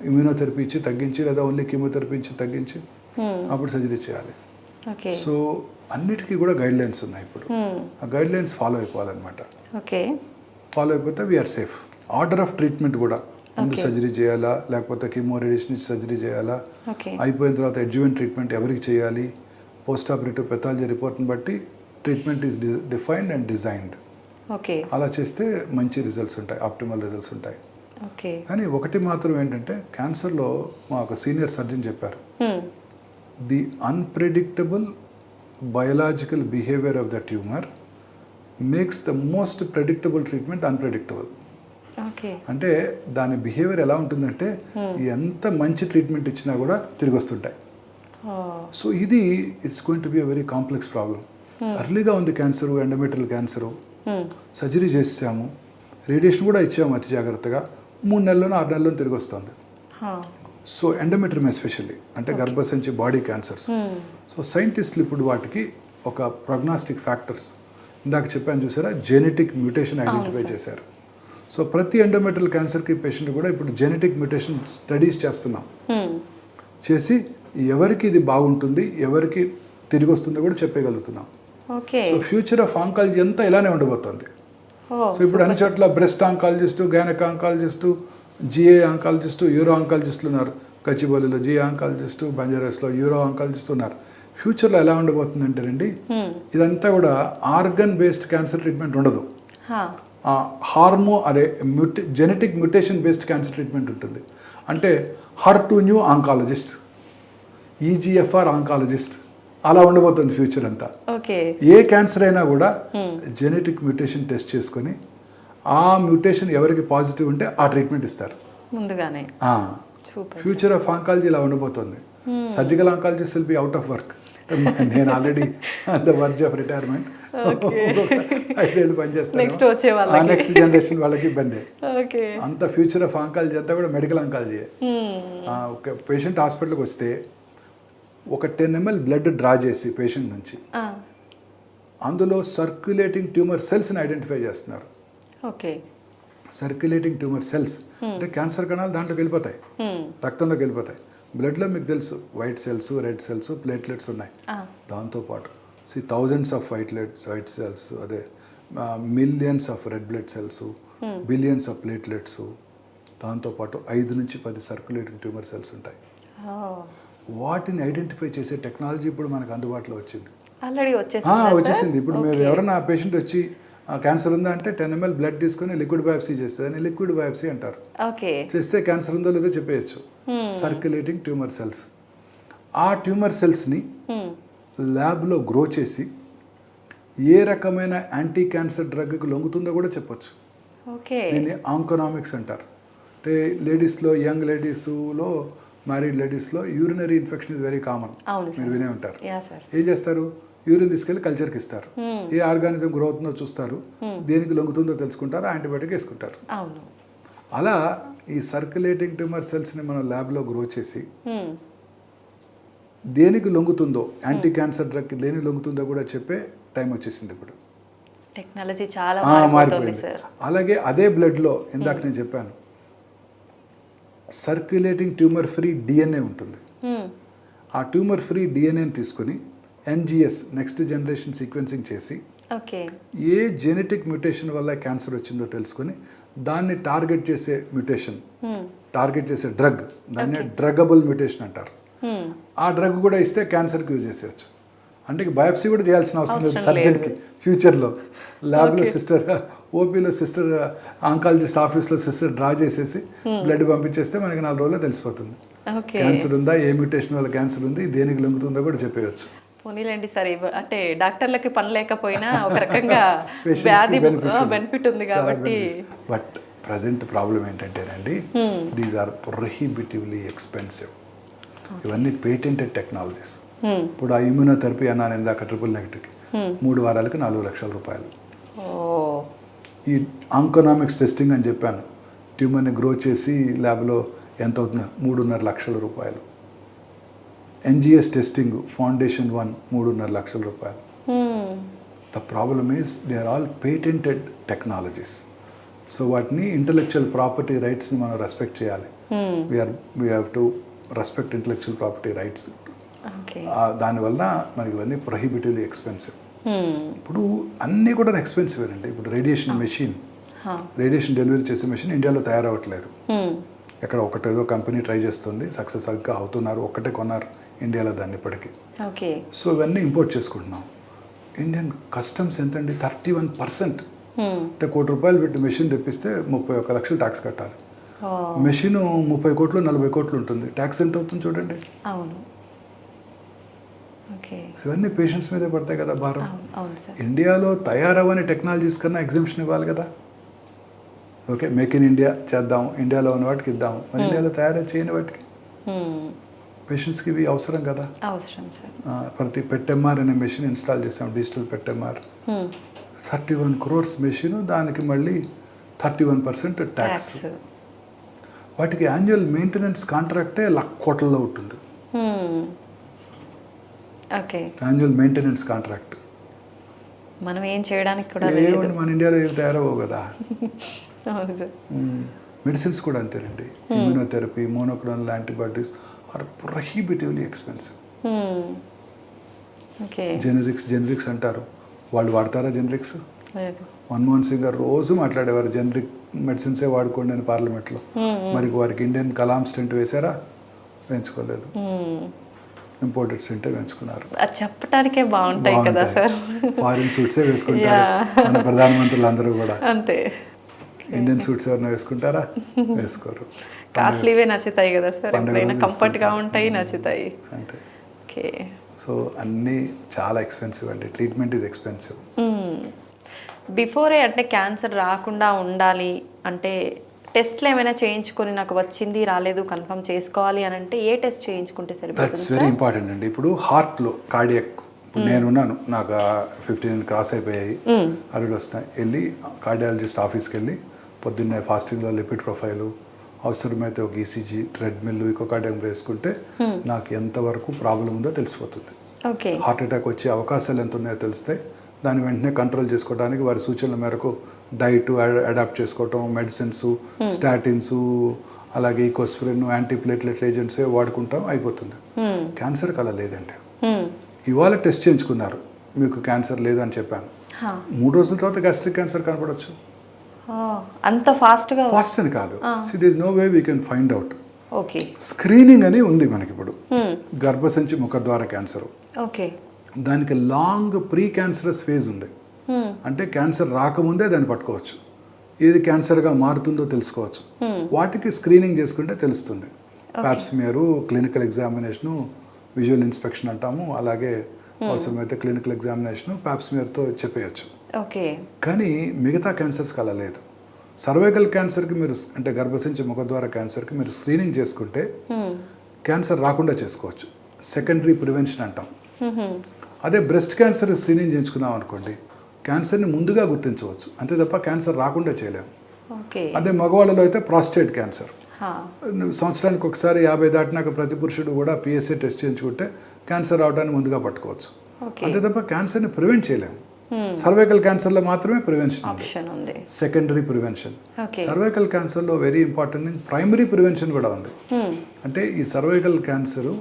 ఇమ్యూనోథెరపీ ఇచ్చి తగ్గించి, లేదా ఓన్లీ కీమోథెరపీ ఇచ్చి తగ్గించి అప్పుడు సర్జరీ చేయాలి. సో అన్నిటికీ కూడా గైడ్ లైన్స్ ఉన్నాయి. ఇప్పుడు ఆ గైడ్ లైన్స్ ఫాలో అయిపోవాలన్నమాట. ఫాలో అయిపోతే we are safe. Order of treatment కూడా ముందు సర్జరీ చేయాలా, లేకపోతే కీమో రేడియేషన్ ఇచ్చి సర్జరీ చేయాలా, అయిపోయిన తర్వాత అడ్జువెంట్ ట్రీట్మెంట్ ఎవరికి చేయాలి, పోస్ట్ ఆపరేటివ్ పెథాలజీ రిపోర్ట్ని బట్టి treatment is defined and designed. అలా చేస్తే మంచి రిజల్ట్స్ ఉంటాయి, ఆప్టిమల్ రిజల్ట్స్ ఉంటాయి. కానీ ఒకటి మాత్రం ఏంటంటే క్యాన్సర్లో మా ఒక సీనియర్ సర్జన్ చెప్పారు, the unpredictable biological behaviour of the tumour makes the most predictable treatment unpredictable. అంటే దాని బిహేవియర్ ఎలా ఉంటుందంటే ఎంత మంచి ట్రీట్మెంట్ ఇచ్చినా కూడా తిరిగి వస్తుంటాయి. సో ఇది it's going to be a very complex problem. అర్లీగా ఉంది క్యాన్సర్, ఎండోమెట్రియల్ క్యాన్సరు, సర్జరీ చేసాము, రేడియేషన్ కూడా ఇచ్చాము అతి జాగ్రత్తగా, 3 నెలల్లోనూ 6 నెలల్లో తిరిగి వస్తుంది. సో ఎండోమెట్రియం ఎస్పెషల్లీ అంటే గర్భసంచి బాడీ క్యాన్సర్స్. సో సైంటిస్టులు ఇప్పుడు వాటికి ఒక ప్రొగ్నాస్టిక్ ఫ్యాక్టర్స్ ఇందాక చెప్పాను చూసారా, జెనెటిక్ మ్యూటేషన్ ఐడెంటిఫై చేశారు. సో ప్రతి ఎండోమెట్రియల్ క్యాన్సర్కి పేషెంట్ కూడా ఇప్పుడు జెనెటిక్ మ్యూటేషన్ స్టడీస్ చేస్తున్నాం. చేసి ఎవరికి ఇది బాగుంటుంది, ఎవరికి తిరిగి వస్తుందో కూడా చెప్పగలుగుతున్నాం. సో ఫ్యూచర్ ఆఫ్ ఆంకాలజీ అంతా ఇలానే ఉండబోతుంది. సో ఇప్పుడు అన్ని చోట్ల breast oncologist, gynaec oncologist, GA oncologist, uro ఆంకాలజిస్టులు ఉన్నారు. గచ్చిబౌలిలో జిఏ ఆంకాలజిస్టు, బంజారాస్లో యూరో ఆంకాలజిస్టు ఉన్నారు. ఫ్యూచర్లో ఎలా ఉండబోతుందంటేనండి, ఇదంతా కూడా ఆర్గన్ బేస్డ్ క్యాన్సర్ ట్రీట్మెంట్ ఉండదు, genetic mutation based cancer treatment ఉంటుంది. అంటే HER2 ఆంకాలజిస్ట్, EGFR ఆంకాలజిస్ట్, అలా ఉండబోతుంది ఫ్యూచర్ అంతా. ఏ క్యాన్సర్ అయినా కూడా జెనెటిక్ మ్యూటేషన్ టెస్ట్ చేసుకొని ఆ మ్యూటేషన్ ఎవరికి పాజిటివ్ ఉంటే ఆ ట్రీట్మెంట్ ఇస్తారు ముందుగానే. ఫ్యూచర్ ఆఫ్ ఆంకాలజీ ఇలా ఉండబోతుంది. Surgical oncologist will be out of work. నేను already the verge of retirement, 5 ఏళ్ళు పనిచేస్తాను. నెక్స్ట్ జనరేషన్ వాళ్ళకి ఇబ్బంది. అంత ఫ్యూచర్ ఆఫ్ ఆంకాలజీ అంతా కూడా మెడికల్ ఆంకాలజీ. ఒక పేషెంట్ హాస్పిటల్కి వస్తే ఒక 10 ml బ్లడ్ డ్రా చేసి పేషెంట్ నుంచి అందులో సర్క్యులేటింగ్ ట్యూమర్ సెల్స్ని ఐడెంటిఫై చేస్తున్నారు. సర్క్యులేటింగ్ ట్యూమర్ సెల్స్ అంటే క్యాన్సర్ కణాలు దాంట్లోకి వెళ్ళిపోతాయి, రక్తంలోకి వెళ్ళిపోతాయి. బ్లడ్లో మీకు తెలుసు white cells, red cells, platelets ఉన్నాయి. దాంతోపాటు థౌజండ్స్ ఆఫ్ వైట్ సెల్స్, అదే millions of red blood cells, billions of platelets, దాంతోపాటు 5 నుంచి 10 సర్క్యులేటింగ్ ట్యూమర్ సెల్స్ ఉంటాయి. వాటిని ఐడెంటిఫై చేసే టెక్నాలజీ ఇప్పుడు మనకు అందుబాటులో వచ్చింది. వచ్చేసింది. ఇప్పుడు మీరు ఎవరైనా పేషెంట్ వచ్చి క్యాన్సర్ ఉందా అంటే 10 ml బ్లడ్ తీసుకొని లిక్విడ్ బయాప్సీ చేస్తే దాన్ని లిక్విడ్ బయాప్సీ అంటారు. చేస్తే క్యాన్సర్ ఉందో లేదో చెప్పేయచ్చు. సర్క్యులేటింగ్ ట్యూమర్ సెల్స్, ఆ ట్యూమర్ సెల్స్ని ల్యాబ్లో గ్రో చేసి ఏ రకమైన యాంటీ క్యాన్సర్ డ్రగ్కి లొంగుతుందో కూడా చెప్పొచ్చు. దీన్ని ఆంకోనామిక్స్ అంటారు. అంటే లేడీస్లో, యంగ్ లేడీస్లో, మ్యారీడ్ లేడీస్లో urinary infection is very common, మీరు వినే ఉంటారు. ఏం చేస్తారు, యూరిన్ తీసుకెళ్ళి కల్చర్కి ఇస్తారు, ఏ ఆర్గానిజం గ్రో అవుతుందో చూస్తారు, దేనికి లొంగుతుందో తెలుసుకుంటారు, యాంటీబయాటిక్ వేసుకుంటారు. అలా ఈ సర్క్యులేటింగ్ ట్యూమర్ సెల్స్ని మనం ల్యాబ్లో గ్రో చేసి దేనికి లొంగుతుందో, యాంటీ క్యాన్సర్ డ్రగ్కి దేనికి లొంగుతుందో కూడా చెప్పే టైం వచ్చేసింది. ఇప్పుడు టెక్నాలజీ చాలా మారిపోయింది. అలాగే అదే బ్లడ్లో ఇందాక నేను చెప్పాను సర్క్యులేటింగ్ ట్యూమర్ ఫ్రీ డిఎన్ఏ ఉంటుంది. ఆ ట్యూమర్ ఫ్రీ డిఎన్ఏని తీసుకొని NGS నెక్స్ట్ జనరేషన్ సీక్వెన్సింగ్ చేసి ఏ జెనెటిక్ మ్యూటేషన్ వల్ల క్యాన్సర్ వచ్చిందో తెలుసుకొని దాన్ని టార్గెట్ చేసే మ్యూటేషన్, టార్గెట్ చేసే డ్రగ్, దాన్ని డ్రగబుల్ మ్యూటేషన్ అంటారు. ఆ డ్రగ్ కూడా ఇస్తే క్యాన్సర్కి యూజ్ చేసేయచ్చు. అంటే బయాప్సీ కూడా చేయాల్సిన అవసరం లేదు సర్జన్కి. ఫ్యూచర్లో ల్యాబ్లో సిస్టర్, ఓపీలో సిస్టర్, ఆంకాలజిస్ట్ ఆఫీస్లో సిస్టర్ డ్రా చేసేసి బ్లడ్ పంపించేస్తే మనకి 4 రోజుల్లో తెలిసిపోతుంది క్యాన్సర్ ఉందా, ఏ మ్యూటేషన్ వల్ల క్యాన్సర్ ఉంది, దేనికి లొంగుతుందో కూడా చెప్పేయచ్చు. పోనీలేండి సార్, అంటే డాక్టర్లకి పని లేకపోయినా ఒక రకంగా వ్యాధి బెనిఫిట్ ఉంది కాబట్టి. బట్ ప్రజెంట్ ప్రాబ్లం ఏంటంటేనండి, దీస్ ఆర్ ప్రొహిబిటివ్లీ ఎక్స్పెన్సివ్. ఇవన్నీ పేటెంటెడ్ టెక్నాలజీస్. ఇప్పుడు ఆ ఇమ్యూనోథెరపీ అన్నాను ఇందాక, ట్రిపుల్-నెగటివ్కి 3 వారాలకు 4 లక్షల రూపాయలు. ఈ ఆంకోనామిక్స్ టెస్టింగ్ అని చెప్పాను, ట్యూమర్ని గ్రో చేసి ల్యాబ్లో ఎంత అవుతుంది, 3.5 లక్షల రూపాయలు. NGS టెస్టింగ్ ఫౌండేషన్ 1 3.5 లక్షల రూపాయలు. The problem is they are all patented technologies. So వాటిని ఇంటలెక్చువల్ ప్రాపర్టీ రైట్స్ని మనం రెస్పెక్ట్ చేయాలి. We have to respect intellectual property rights. దానివల్ల మనకి ఇవన్నీ ప్రొహిబిటివ్లీ ఎక్స్పెన్సివ్. ఇప్పుడు అన్నీ కూడా ఎక్స్పెన్సివ్ అండి. ఇప్పుడు రేడియేషన్ మెషిన్, రేడియేషన్ డెలివరీ చేసే మెషిన్ ఇండియాలో తయారవ్వట్లేదు. ఎక్కడ ఒకటేదో కంపెనీ ట్రై చేస్తుంది, సక్సెస్ అవుతున్నారు, ఒక్కటే కొన్నారు ఇండియాలో దాన్ని ఇప్పటికీ. సో ఇవన్నీ ఇంపోర్ట్ చేసుకుంటున్నాం. ఇండియన్ కస్టమ్స్ ఎంతండి, 31%. అంటే ₹1,00,00,000 పెట్టి మెషిన్ తెప్పిస్తే 31 లక్షలు ట్యాక్స్ కట్టాలి. మెషిన్ 30 కోట్లు 40 కోట్లు ఉంటుంది, ట్యాక్స్ ఎంత అవుతుంది చూడండి. ఇవన్నీ పేషెంట్స్ మీదే పడతాయి కదా భారం. ఇండియాలో తయారవని టెక్నాలజీస్ కన్నా ఎగ్జామ్షన్ ఇవ్వాలి కదా. ఓకే, మేక్ ఇన్ ఇండియా చేద్దాం, ఇండియాలో ఉన్న వాటికి ఇద్దాం, మరి ఇండియాలో తయారు చేయని వాటికి పేషెంట్స్కి ఇవి అవసరం కదా. ప్రతి PET-MR అనే మెషిన్ ఇన్స్టాల్ చేసాం, డిజిటల్ PET-MR. 31 crores మెషిన్, దానికి మళ్ళీ 31% ట్యాక్స్. వాటికి యాన్యువల్ మెయింటెనెన్స్ కాంట్రాక్టే కోట్లలో ఉంటుంది. యాన్యువల్ మెయింటెనెన్స్ కాంట్రాక్ట్ మనం ఏం చేయడానికి కూడా మన ఇండియాలో ఏం తయారవవు కదా. మెడిసిన్స్ కూడా అంతేనండి. Immunotherapy, monoclonal antibodies are prohibitively expensive. Generics అంటారు, వాళ్ళు వాడతారా జెనరిక్స్? మన్మోహన్ సింగ్ గారు రోజు మాట్లాడేవారు జెనరిక్ మెడిసిన్సే వాడుకోండి అని పార్లమెంట్లో. మరి వారికి ఇండియన్ కలాం స్టెంట్ వేశారా? వేయించుకోలేదు. ఇంపోర్టెడ్ స్టెంటే వేయించుకున్నారు. చెప్పడానికే బాగుంటాయి కదా సార్. ఫారిన్ సూట్సే వేసుకుంటారు మన ప్రధానమంత్రులు అందరూ కూడా. అంతే. ఇండియన్ సూట్స్ ఎవరైనా వేసుకుంటారా? వేసుకోరు. కాస్ట్లీవే నచ్చుతాయి కదా సార్, కంఫర్ట్గా ఉంటాయి, నచ్చుతాయి. అంతే. సో అన్నీ చాలా ఎక్స్పెన్సివ్ అండి. Treatment is expensive. బిఫోరే అంటే క్యాన్సర్ రాకుండా ఉండాలి అంటే టెస్ట్లు ఏమైనా చేయించుకొని నాకు వచ్చింది రాలేదు కన్ఫర్మ్ చేసుకోవాలి అని అంటే ఏ టెస్ట్ చేయించుకుంటే సరిపోతుంది? దట్స్ వెరీ ఇంపార్టెంట్ అండి. ఇప్పుడు హార్ట్లో కార్డియాక్, నేనున్నాను, నాకు 15 క్రాస్ అయిపోయాయి, అల్లుడు వస్తాయి, వెళ్ళి కార్డియాలజిస్ట్ ఆఫీస్కి వెళ్ళి పొద్దున్నే ఫాస్టింగ్లో లిపిడ్ ప్రొఫైలు, అవసరమైతే ఒక ECG, ట్రెడ్మిల్, ఇకోకార్డియం వేసుకుంటే నాకు ఎంతవరకు ప్రాబ్లం ఉందో తెలిసిపోతుంది. హార్ట్ అటాక్ వచ్చే అవకాశాలు ఎంత ఉన్నాయో తెలుస్తాయి. దాన్ని వెంటనే కంట్రోల్ చేసుకోవడానికి వారి సూచనల మేరకు డైట్ అడాప్ట్ చేసుకోవటం, మెడిసిన్స్, స్టాటిన్స్, అలాగే ఈకోస్ఫిరిన్, యాంటీప్లేట్లెట్ ఏజెంట్స్ వాడుకుంటాం, అయిపోతుంది. క్యాన్సర్కి అలా లేదండి. ఇవాళ టెస్ట్ చేయించుకున్నారు, మీకు క్యాన్సర్ లేదని చెప్పాను, 3 రోజుల తర్వాత గ్యాస్ట్రిక్ క్యాన్సర్ కనపడవచ్చు. అంత ఫాస్ట్గా? ఫాస్ట్ అని కాదు, there is no way we can find out. Okay. Screening అని ఉంది మనకి ఇప్పుడు, గర్భసంచి ముఖద్వార క్యాన్సర్. ఓకే. దానికి లాంగ్ ప్రీ క్యాన్సరస్ ఫేజ్ ఉంది. అంటే క్యాన్సర్ రాకముందే దాన్ని పట్టుకోవచ్చు, ఏది క్యాన్సర్గా మారుతుందో తెలుసుకోవచ్చు. వాటికి స్క్రీనింగ్ చేసుకుంటే తెలుస్తుంది. Pap smear, clinical examination, visual inspection అంటాము, అలాగే అవసరమైతే క్లినికల్ ఎగ్జామినేషను పాప్స్మియర్తో చెప్పేయచ్చు. ఓకే. కానీ మిగతా క్యాన్సర్స్కి అలా లేదు. సర్వైకల్ క్యాన్సర్కి మీరు, అంటే గర్భసంచి ముఖద్వార క్యాన్సర్కి మీరు స్క్రీనింగ్ చేసుకుంటే క్యాన్సర్ రాకుండా చేసుకోవచ్చు, సెకండరీ ప్రివెన్షన్ అంటాం. అదే బ్రెస్ట్ క్యాన్సర్ స్క్రీనింగ్ చేయించుకున్నాం అనుకోండి, క్యాన్సర్ని ముందుగా గుర్తించవచ్చు, అంతే తప్ప క్యాన్సర్ రాకుండా చేయలేము. అదే మగవాళ్ళలో అయితే ప్రాస్టేట్ క్యాన్సర్, సంవత్సరానికి ఒకసారి 50 దాటినాక ప్రతి పురుషుడు కూడా పిఎస్ఏ టెస్ట్ చేయించుకుంటే క్యాన్సర్ రావడానికి ముందుగా పట్టుకోవచ్చు, అంతే తప్ప క్యాన్సర్ని ప్రివెంట్ చేయలేము. సర్వైకల్ క్యాన్సర్లో మాత్రమే ప్రివెన్షన్ ఉంది, సెకండరీ ప్రివెన్షన్. సర్వైకల్ క్యాన్సర్లో వెరీ ఇంపార్టెంట్ ప్రైమరీ ప్రివెన్షన్ కూడా ఉంది. అంటే ఈ cervical cancer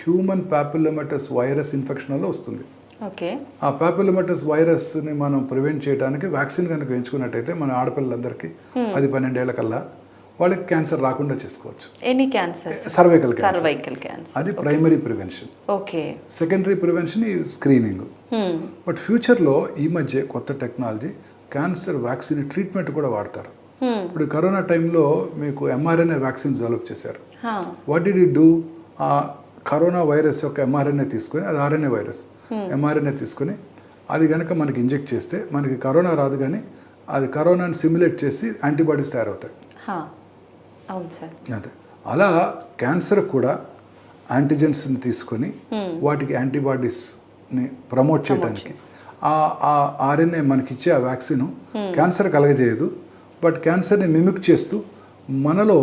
human papillomatous virus infection వల్ల వస్తుంది. ఆ పాపిలోమటస్ వైరస్ని మనం ప్రివెంట్ చేయడానికి వ్యాక్సిన్ కనుక వేయించుకున్నట్టయితే మన ఆడపిల్లలందరికీ 10-12 ఏళ్ల కల్లా వాళ్ళకి క్యాన్సర్ రాకుండా చేసుకోవచ్చు. Any cancer? Cervical cancer. అది primary prevention. Okay. Secondary prevention ఈ స్క్రీనింగ్. బట్ ఫ్యూచర్లో ఈ మధ్య కొత్త టెక్నాలజీ క్యాన్సర్ వ్యాక్సిన్ ట్రీట్మెంట్ కూడా వాడతారు. ఇప్పుడు కరోనా టైంలో మీకు mRNA వ్యాక్సిన్స్ డెవలప్ చేశారు. What did you do? ఆ కరోనా వైరస్ యొక్క mRNA తీసుకొని, అది RNA వైరస్, mRNA తీసుకొని అది కనుక మనకి ఇంజెక్ట్ చేస్తే మనకి కరోనా రాదు, కానీ అది కరోనాని సిమ్యులేట్ చేసి యాంటీబాడీస్ తయారవుతాయి. అవును సార్. అదే అలా క్యాన్సర్ కూడా యాంటీజెన్స్ని తీసుకొని వాటికి యాంటీబాడీస్ని ప్రమోట్ చేయడానికి ఆ RNA మనకిచ్చే ఆ వ్యాక్సిన్ క్యాన్సర్ కలగజేయదు, బట్ క్యాన్సర్ని మిమిక్ చేస్తూ మనలో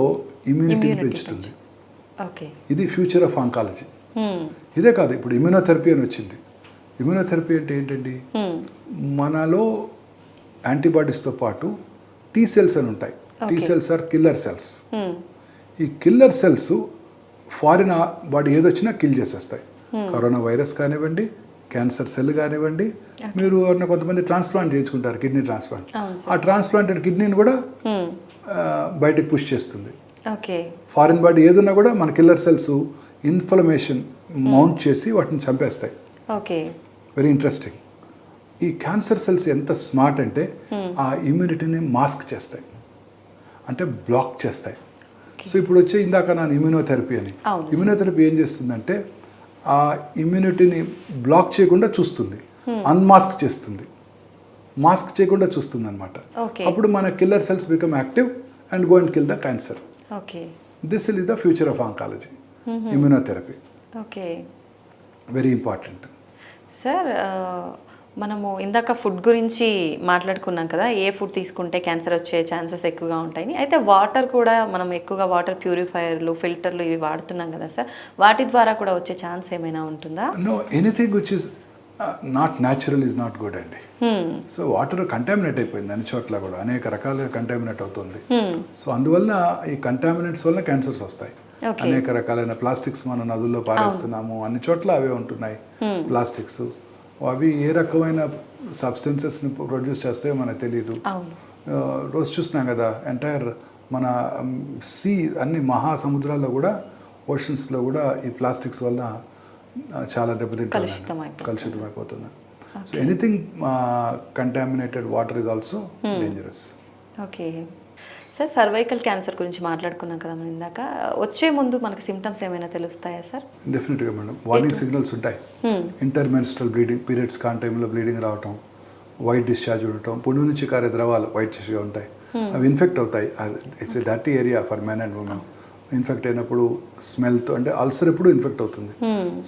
ఇమ్యూనిటీని పెంచుతుంది. ఇది ఫ్యూచర్ ఆఫ్ ఆంకాలజీ. ఇదే కాదు, ఇప్పుడు ఇమ్యూనోథెరపీ అని వచ్చింది. ఇమ్యూనోథెరపీ అంటే ఏంటండి? మనలో యాంటీబాడీస్తో పాటు టీ సెల్స్ అని ఉంటాయి. T cells are killer cells. ఈ కిల్లర్ సెల్స్ ఫారిన్ బాడీ ఏదొచ్చినా కిల్ చేసేస్తాయి. కరోనా వైరస్ కానివ్వండి, క్యాన్సర్ సెల్ కానివ్వండి, మీరు కొంతమంది ట్రాన్స్ప్లాంట్ చేయించుకుంటారు, కిడ్నీ ట్రాన్స్ప్లాంట్. ఆ ట్రాన్స్ప్లాంటెడ్ కిడ్నీని కూడా బయటకు పుష్ చేస్తుంది. ఫారిన్ బాడీ ఏదున్నా కూడా మన కిల్లర్ సెల్స్ ఇన్ఫ్లమేషన్ మౌంట్ చేసి వాటిని చంపేస్తాయి. Very interesting. ఈ క్యాన్సర్ సెల్స్ ఎంత స్మార్ట్ అంటే ఆ ఇమ్యూనిటీని మాస్క్ చేస్తాయి, అంటే బ్లాక్ చేస్తాయి. సో ఇప్పుడు వచ్చే ఇందాక నా ఇమ్యూనోథెరపీ అని, ఇమ్యూనోథెరపీ ఏం చేస్తుందంటే ఆ ఇమ్యూనిటీని బ్లాక్ చేయకుండా చూస్తుంది, అన్మాస్క్ చేస్తుంది, మాస్క్ చేయకుండా చూస్తుంది అనమాట. అప్పుడు మన killer cells become active and go and kill the cancer. This is the future of oncology, immunotherapy. Very important. Sir, మనము ఇందాక ఫుడ్ గురించి మాట్లాడుకున్నాం కదా, ఏ ఫుడ్ తీసుకుంటే క్యాన్సర్ వచ్చే ఛాన్సెస్ ఎక్కువగా ఉంటాయని. అయితే వాటర్ కూడా మనం ఎక్కువగా వాటర్ ప్యూరిఫైయర్లు, ఫిల్టర్లు ఇవి వాడుతున్నాం కదా సార్, వాటి ద్వారా కూడా వచ్చే ఛాన్స్ ఏమైనా ఉంటుందా? No, anything which is not natural is not good అండి. సో వాటర్ కంటామినేట్ అయిపోయింది, అన్ని చోట్ల కూడా అనేక రకాలుగా కంటామినేట్ అవుతుంది. సో అందువల్ల ఈ కంటామినేట్స్ వల్ల క్యాన్సర్స్ వస్తాయి. అనేక రకాలైన ప్లాస్టిక్స్ మనం నదుల్లో పారేస్తున్నాము, అన్ని చోట్ల అవే ఉంటున్నాయి ప్లాస్టిక్స్. అవి ఏ రకమైన సబ్స్టెన్సెస్ని ప్రొడ్యూస్ చేస్తాయో మనకు తెలియదు. రోజు చూస్తున్నాం కదా, ఎంటైర్ మన సీ, అన్ని మహాసముద్రాల్లో కూడా, ఓషన్స్లో కూడా ఈ ప్లాస్టిక్స్ వల్ల చాలా దెబ్బతింటున్నాయి, కలుషితమైపోతున్నాయి. So anything contaminated water is also dangerous. Okay sir, cervical cancer గురించి మాట్లాడుకున్నాం కదా మనం ఇందాక. వచ్చే ముందు మనకి సిమ్టమ్స్ ఏమైనా తెలుస్తాయా సార్? డెఫినెట్గా మేడం, వార్నింగ్ సిగ్నల్స్ ఉంటాయి. ఇంటర్మెన్స్ట్రల్ బ్లీడింగ్, పీరియడ్స్ కాని టైంలో బ్లీడింగ్ రావటం, వైట్ డిశ్చార్జ్ ఉండటం, పుండు నుంచి కారే ద్రవాలు వైట్గా ఉంటాయి, అవి ఇన్ఫెక్ట్ అవుతాయి. It's a dirty area for men and women. Infect అయినప్పుడు స్మెల్తో, అంటే అల్సర్ ఎప్పుడు ఇన్ఫెక్ట్ అవుతుంది,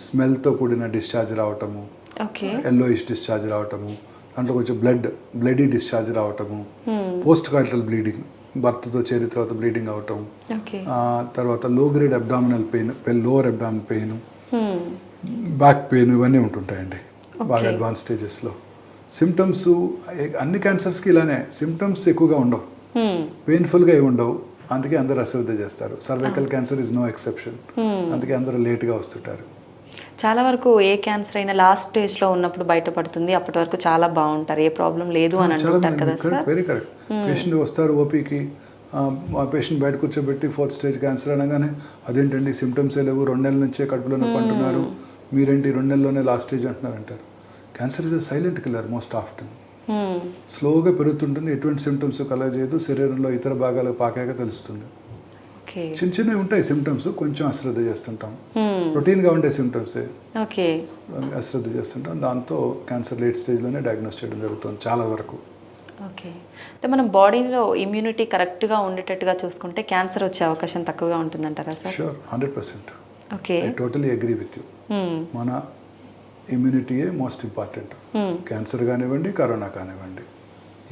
స్మెల్తో కూడిన డిశ్చార్జ్ రావటము, ఎల్లోయిష్ డిశ్చార్జ్ రావటము, దాంట్లో కొంచెం బ్లడీ డిశ్చార్జ్ రావటము, పోస్ట్ కార్టల్ బ్లీడింగ్, బర్త్తో చేరిన తర్వాత బ్లీడింగ్ అవటం, తర్వాత లో grade abdominal pain, lower abdominal pain, back pain, ఇవన్నీ ఉంటుంటాయండి బాగా అడ్వాన్స్ స్టేజెస్లో. సిమ్టమ్స్ అన్ని క్యాన్సర్స్కి ఇలానే సిమ్టమ్స్ ఎక్కువగా ఉండవు, పెయిన్ఫుల్గా ఏమి ఉండవు, అందుకే అందరూ అశ్రద్ధ చేస్తారు. Cervical cancer is no exception, అందుకే అందరూ లేట్గా వస్తుంటారు. చాలా వరకు ఏ క్యాన్సర్ అయినా లాస్ట్ స్టేజ్లో ఉన్నప్పుడు బయటపడుతుంది, అప్పటి వరకు చాలా బాగుంటారు, ఏ ప్రాబ్లం లేదు అని అంటుంటారు కదా సార్. Very correct. పేషెంట్ వస్తారు ఓపీకి, ఆ పేషెంట్ బయట కూర్చోబెట్టి 4th స్టేజ్ క్యాన్సర్ అనగానే అదేంటండి సిమ్టమ్సే లేవు, 2 నెలల నుంచే కడుపులో నొప్పి అంటున్నారు, మీరేంటి 2 నెలల్లోనే లాస్ట్ స్టేజ్ అంటున్నారు అంటారు. Cancer is a silent killer most often. స్లోగా పెరుగుతుంటుంది, ఎటువంటి సిమ్టమ్స్ కలగజేయదు, శరీరంలో ఇతర భాగాలకు పాకాక తెలుస్తుంది. చిన్న చిన్నవి ఉంటాయి సిమ్టమ్స్, కొంచెం అశ్రద్ధ చేస్తుంటాం, రొటీన్గా ఉండే సిమ్టమ్సే అశ్రద్ధ చేస్తుంటాం, దాంతో క్యాన్సర్ లేట్ స్టేజ్లోనే డయాగ్నోస్ చేయడం జరుగుతుంది చాలా వరకు. ఓకే, అంటే మనం బాడీలో ఇమ్యూనిటీ కరెక్ట్గా ఉండేటట్టుగా చూసుకుంటే క్యాన్సర్ వచ్చే అవకాశం తక్కువగా ఉంటుందంటారా sir? Sure, 100%. Okay, I totally agree with you. మన ఇమ్యూనిటీయే మోస్ట్ ఇంపార్టెంట్. క్యాన్సర్ కానివ్వండి, కరోనా కానివ్వండి,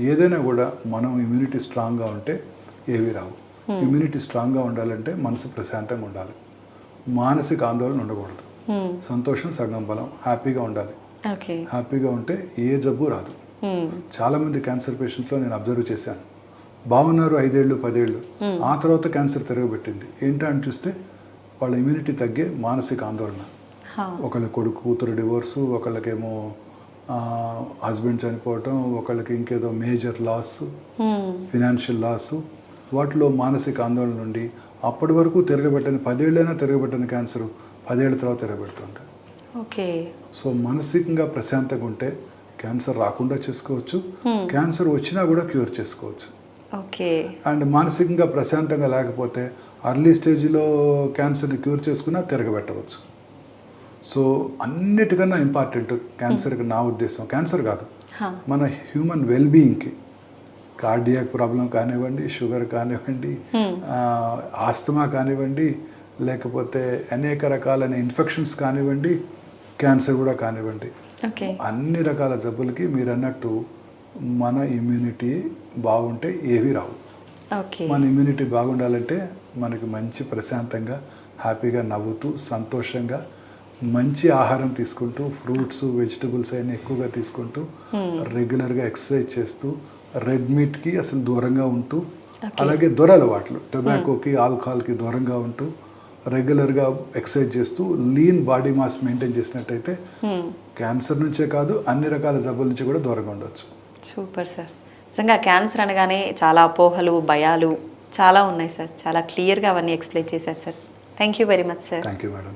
ఏదైనా కూడా మనం ఇమ్యూనిటీ స్ట్రాంగ్గా ఉంటే ఏవి రావు. ఇమ్యూనిటీ స్ట్రాంగ్గా ఉండాలంటే మనసు ప్రశాంతంగా ఉండాలి, మానసిక ఆందోళన ఉండకూడదు, సంతోషం సగం బలం, హ్యాపీగా ఉండాలి. హ్యాపీగా ఉంటే ఏ జబ్బు రాదు. చాలామంది క్యాన్సర్ పేషెంట్స్లో నేను అబ్జర్వ్ చేశాను, బాగున్నారు 5 ఏళ్ళు 10 ఏళ్ళు, ఆ తర్వాత క్యాన్సర్ తిరగబెట్టింది. ఏంటో అని చూస్తే వాళ్ళ ఇమ్యూనిటీ తగ్గే మానసిక ఆందోళన. ఒకళ్ళ కొడుకు కూతురు డివోర్సు, ఒకళ్ళకేమో హస్బెండ్ చనిపోవటం, ఒకళ్ళకి ఇంకేదో మేజర్ లాస్, ఫినాన్షియల్ లాస్, వాటిలో మానసిక ఆందోళన నుండి అప్పటి వరకు తిరగబెట్టని 10 ఏళ్ళైనా తిరగబెట్టని క్యాన్సర్ 10 ఏళ్ళ తర్వాత తిరగబెడుతుంది. ఓకే, సో మానసికంగా ప్రశాంతంగా ఉంటే క్యాన్సర్ రాకుండా చేసుకోవచ్చు, క్యాన్సర్ వచ్చినా కూడా క్యూర్ చేసుకోవచ్చు. ఓకే, అండ్ మానసికంగా ప్రశాంతంగా లేకపోతే అర్లీ స్టేజ్లో క్యాన్సర్ని క్యూర్ చేసుకున్నా తిరగబెట్టవచ్చు. సో అన్నిటికన్నా ఇంపార్టెంట్ క్యాన్సర్కి నా ఉద్దేశం, క్యాన్సర్ కాదు, మన హ్యూమన్ వెల్బీయింగ్కి, కార్డియాక్ ప్రాబ్లం కానివ్వండి, షుగర్ కానివ్వండి, ఆస్తమా కానివ్వండి, లేకపోతే అనేక రకాలైన ఇన్ఫెక్షన్స్ కానివ్వండి, క్యాన్సర్ కూడా కానివ్వండి, అన్ని రకాల జబ్బులకి మీరు అన్నట్టు మన ఇమ్యూనిటీ బాగుంటే ఏవి రావు. మన ఇమ్యూనిటీ బాగుండాలంటే మనకి మంచి ప్రశాంతంగా, హ్యాపీగా నవ్వుతూ, సంతోషంగా, మంచి ఆహారం తీసుకుంటూ, ఫ్రూట్స్ వెజిటబుల్స్ అయినా ఎక్కువగా తీసుకుంటూ, రెగ్యులర్గా ఎక్సర్సైజ్ చేస్తూ, రెడ్ మీట్కి అసలు దూరంగా ఉంటూ, అలాగే దురలవాట్లు టొబాకోకి, ఆల్కహాల్కి దూరంగా ఉంటూ, రెగ్యులర్గా ఎక్సర్సైజ్ చేస్తూ, లీన్ బాడీ మాస్ మెయింటైన్ చేసినట్టయితే క్యాన్సర్ నుంచే కాదు అన్ని రకాల జబ్బుల నుంచి కూడా దూరంగా ఉండొచ్చు. Super sir. నిజంగా క్యాన్సర్ అనగానే చాలా అపోహలు, భయాలు చాలా ఉన్నాయి సార్, చాలా క్లియర్గా అవన్నీ ఎక్స్ప్లెయిన్ చేశారు sir. Thank you very much sir. Thank you madam.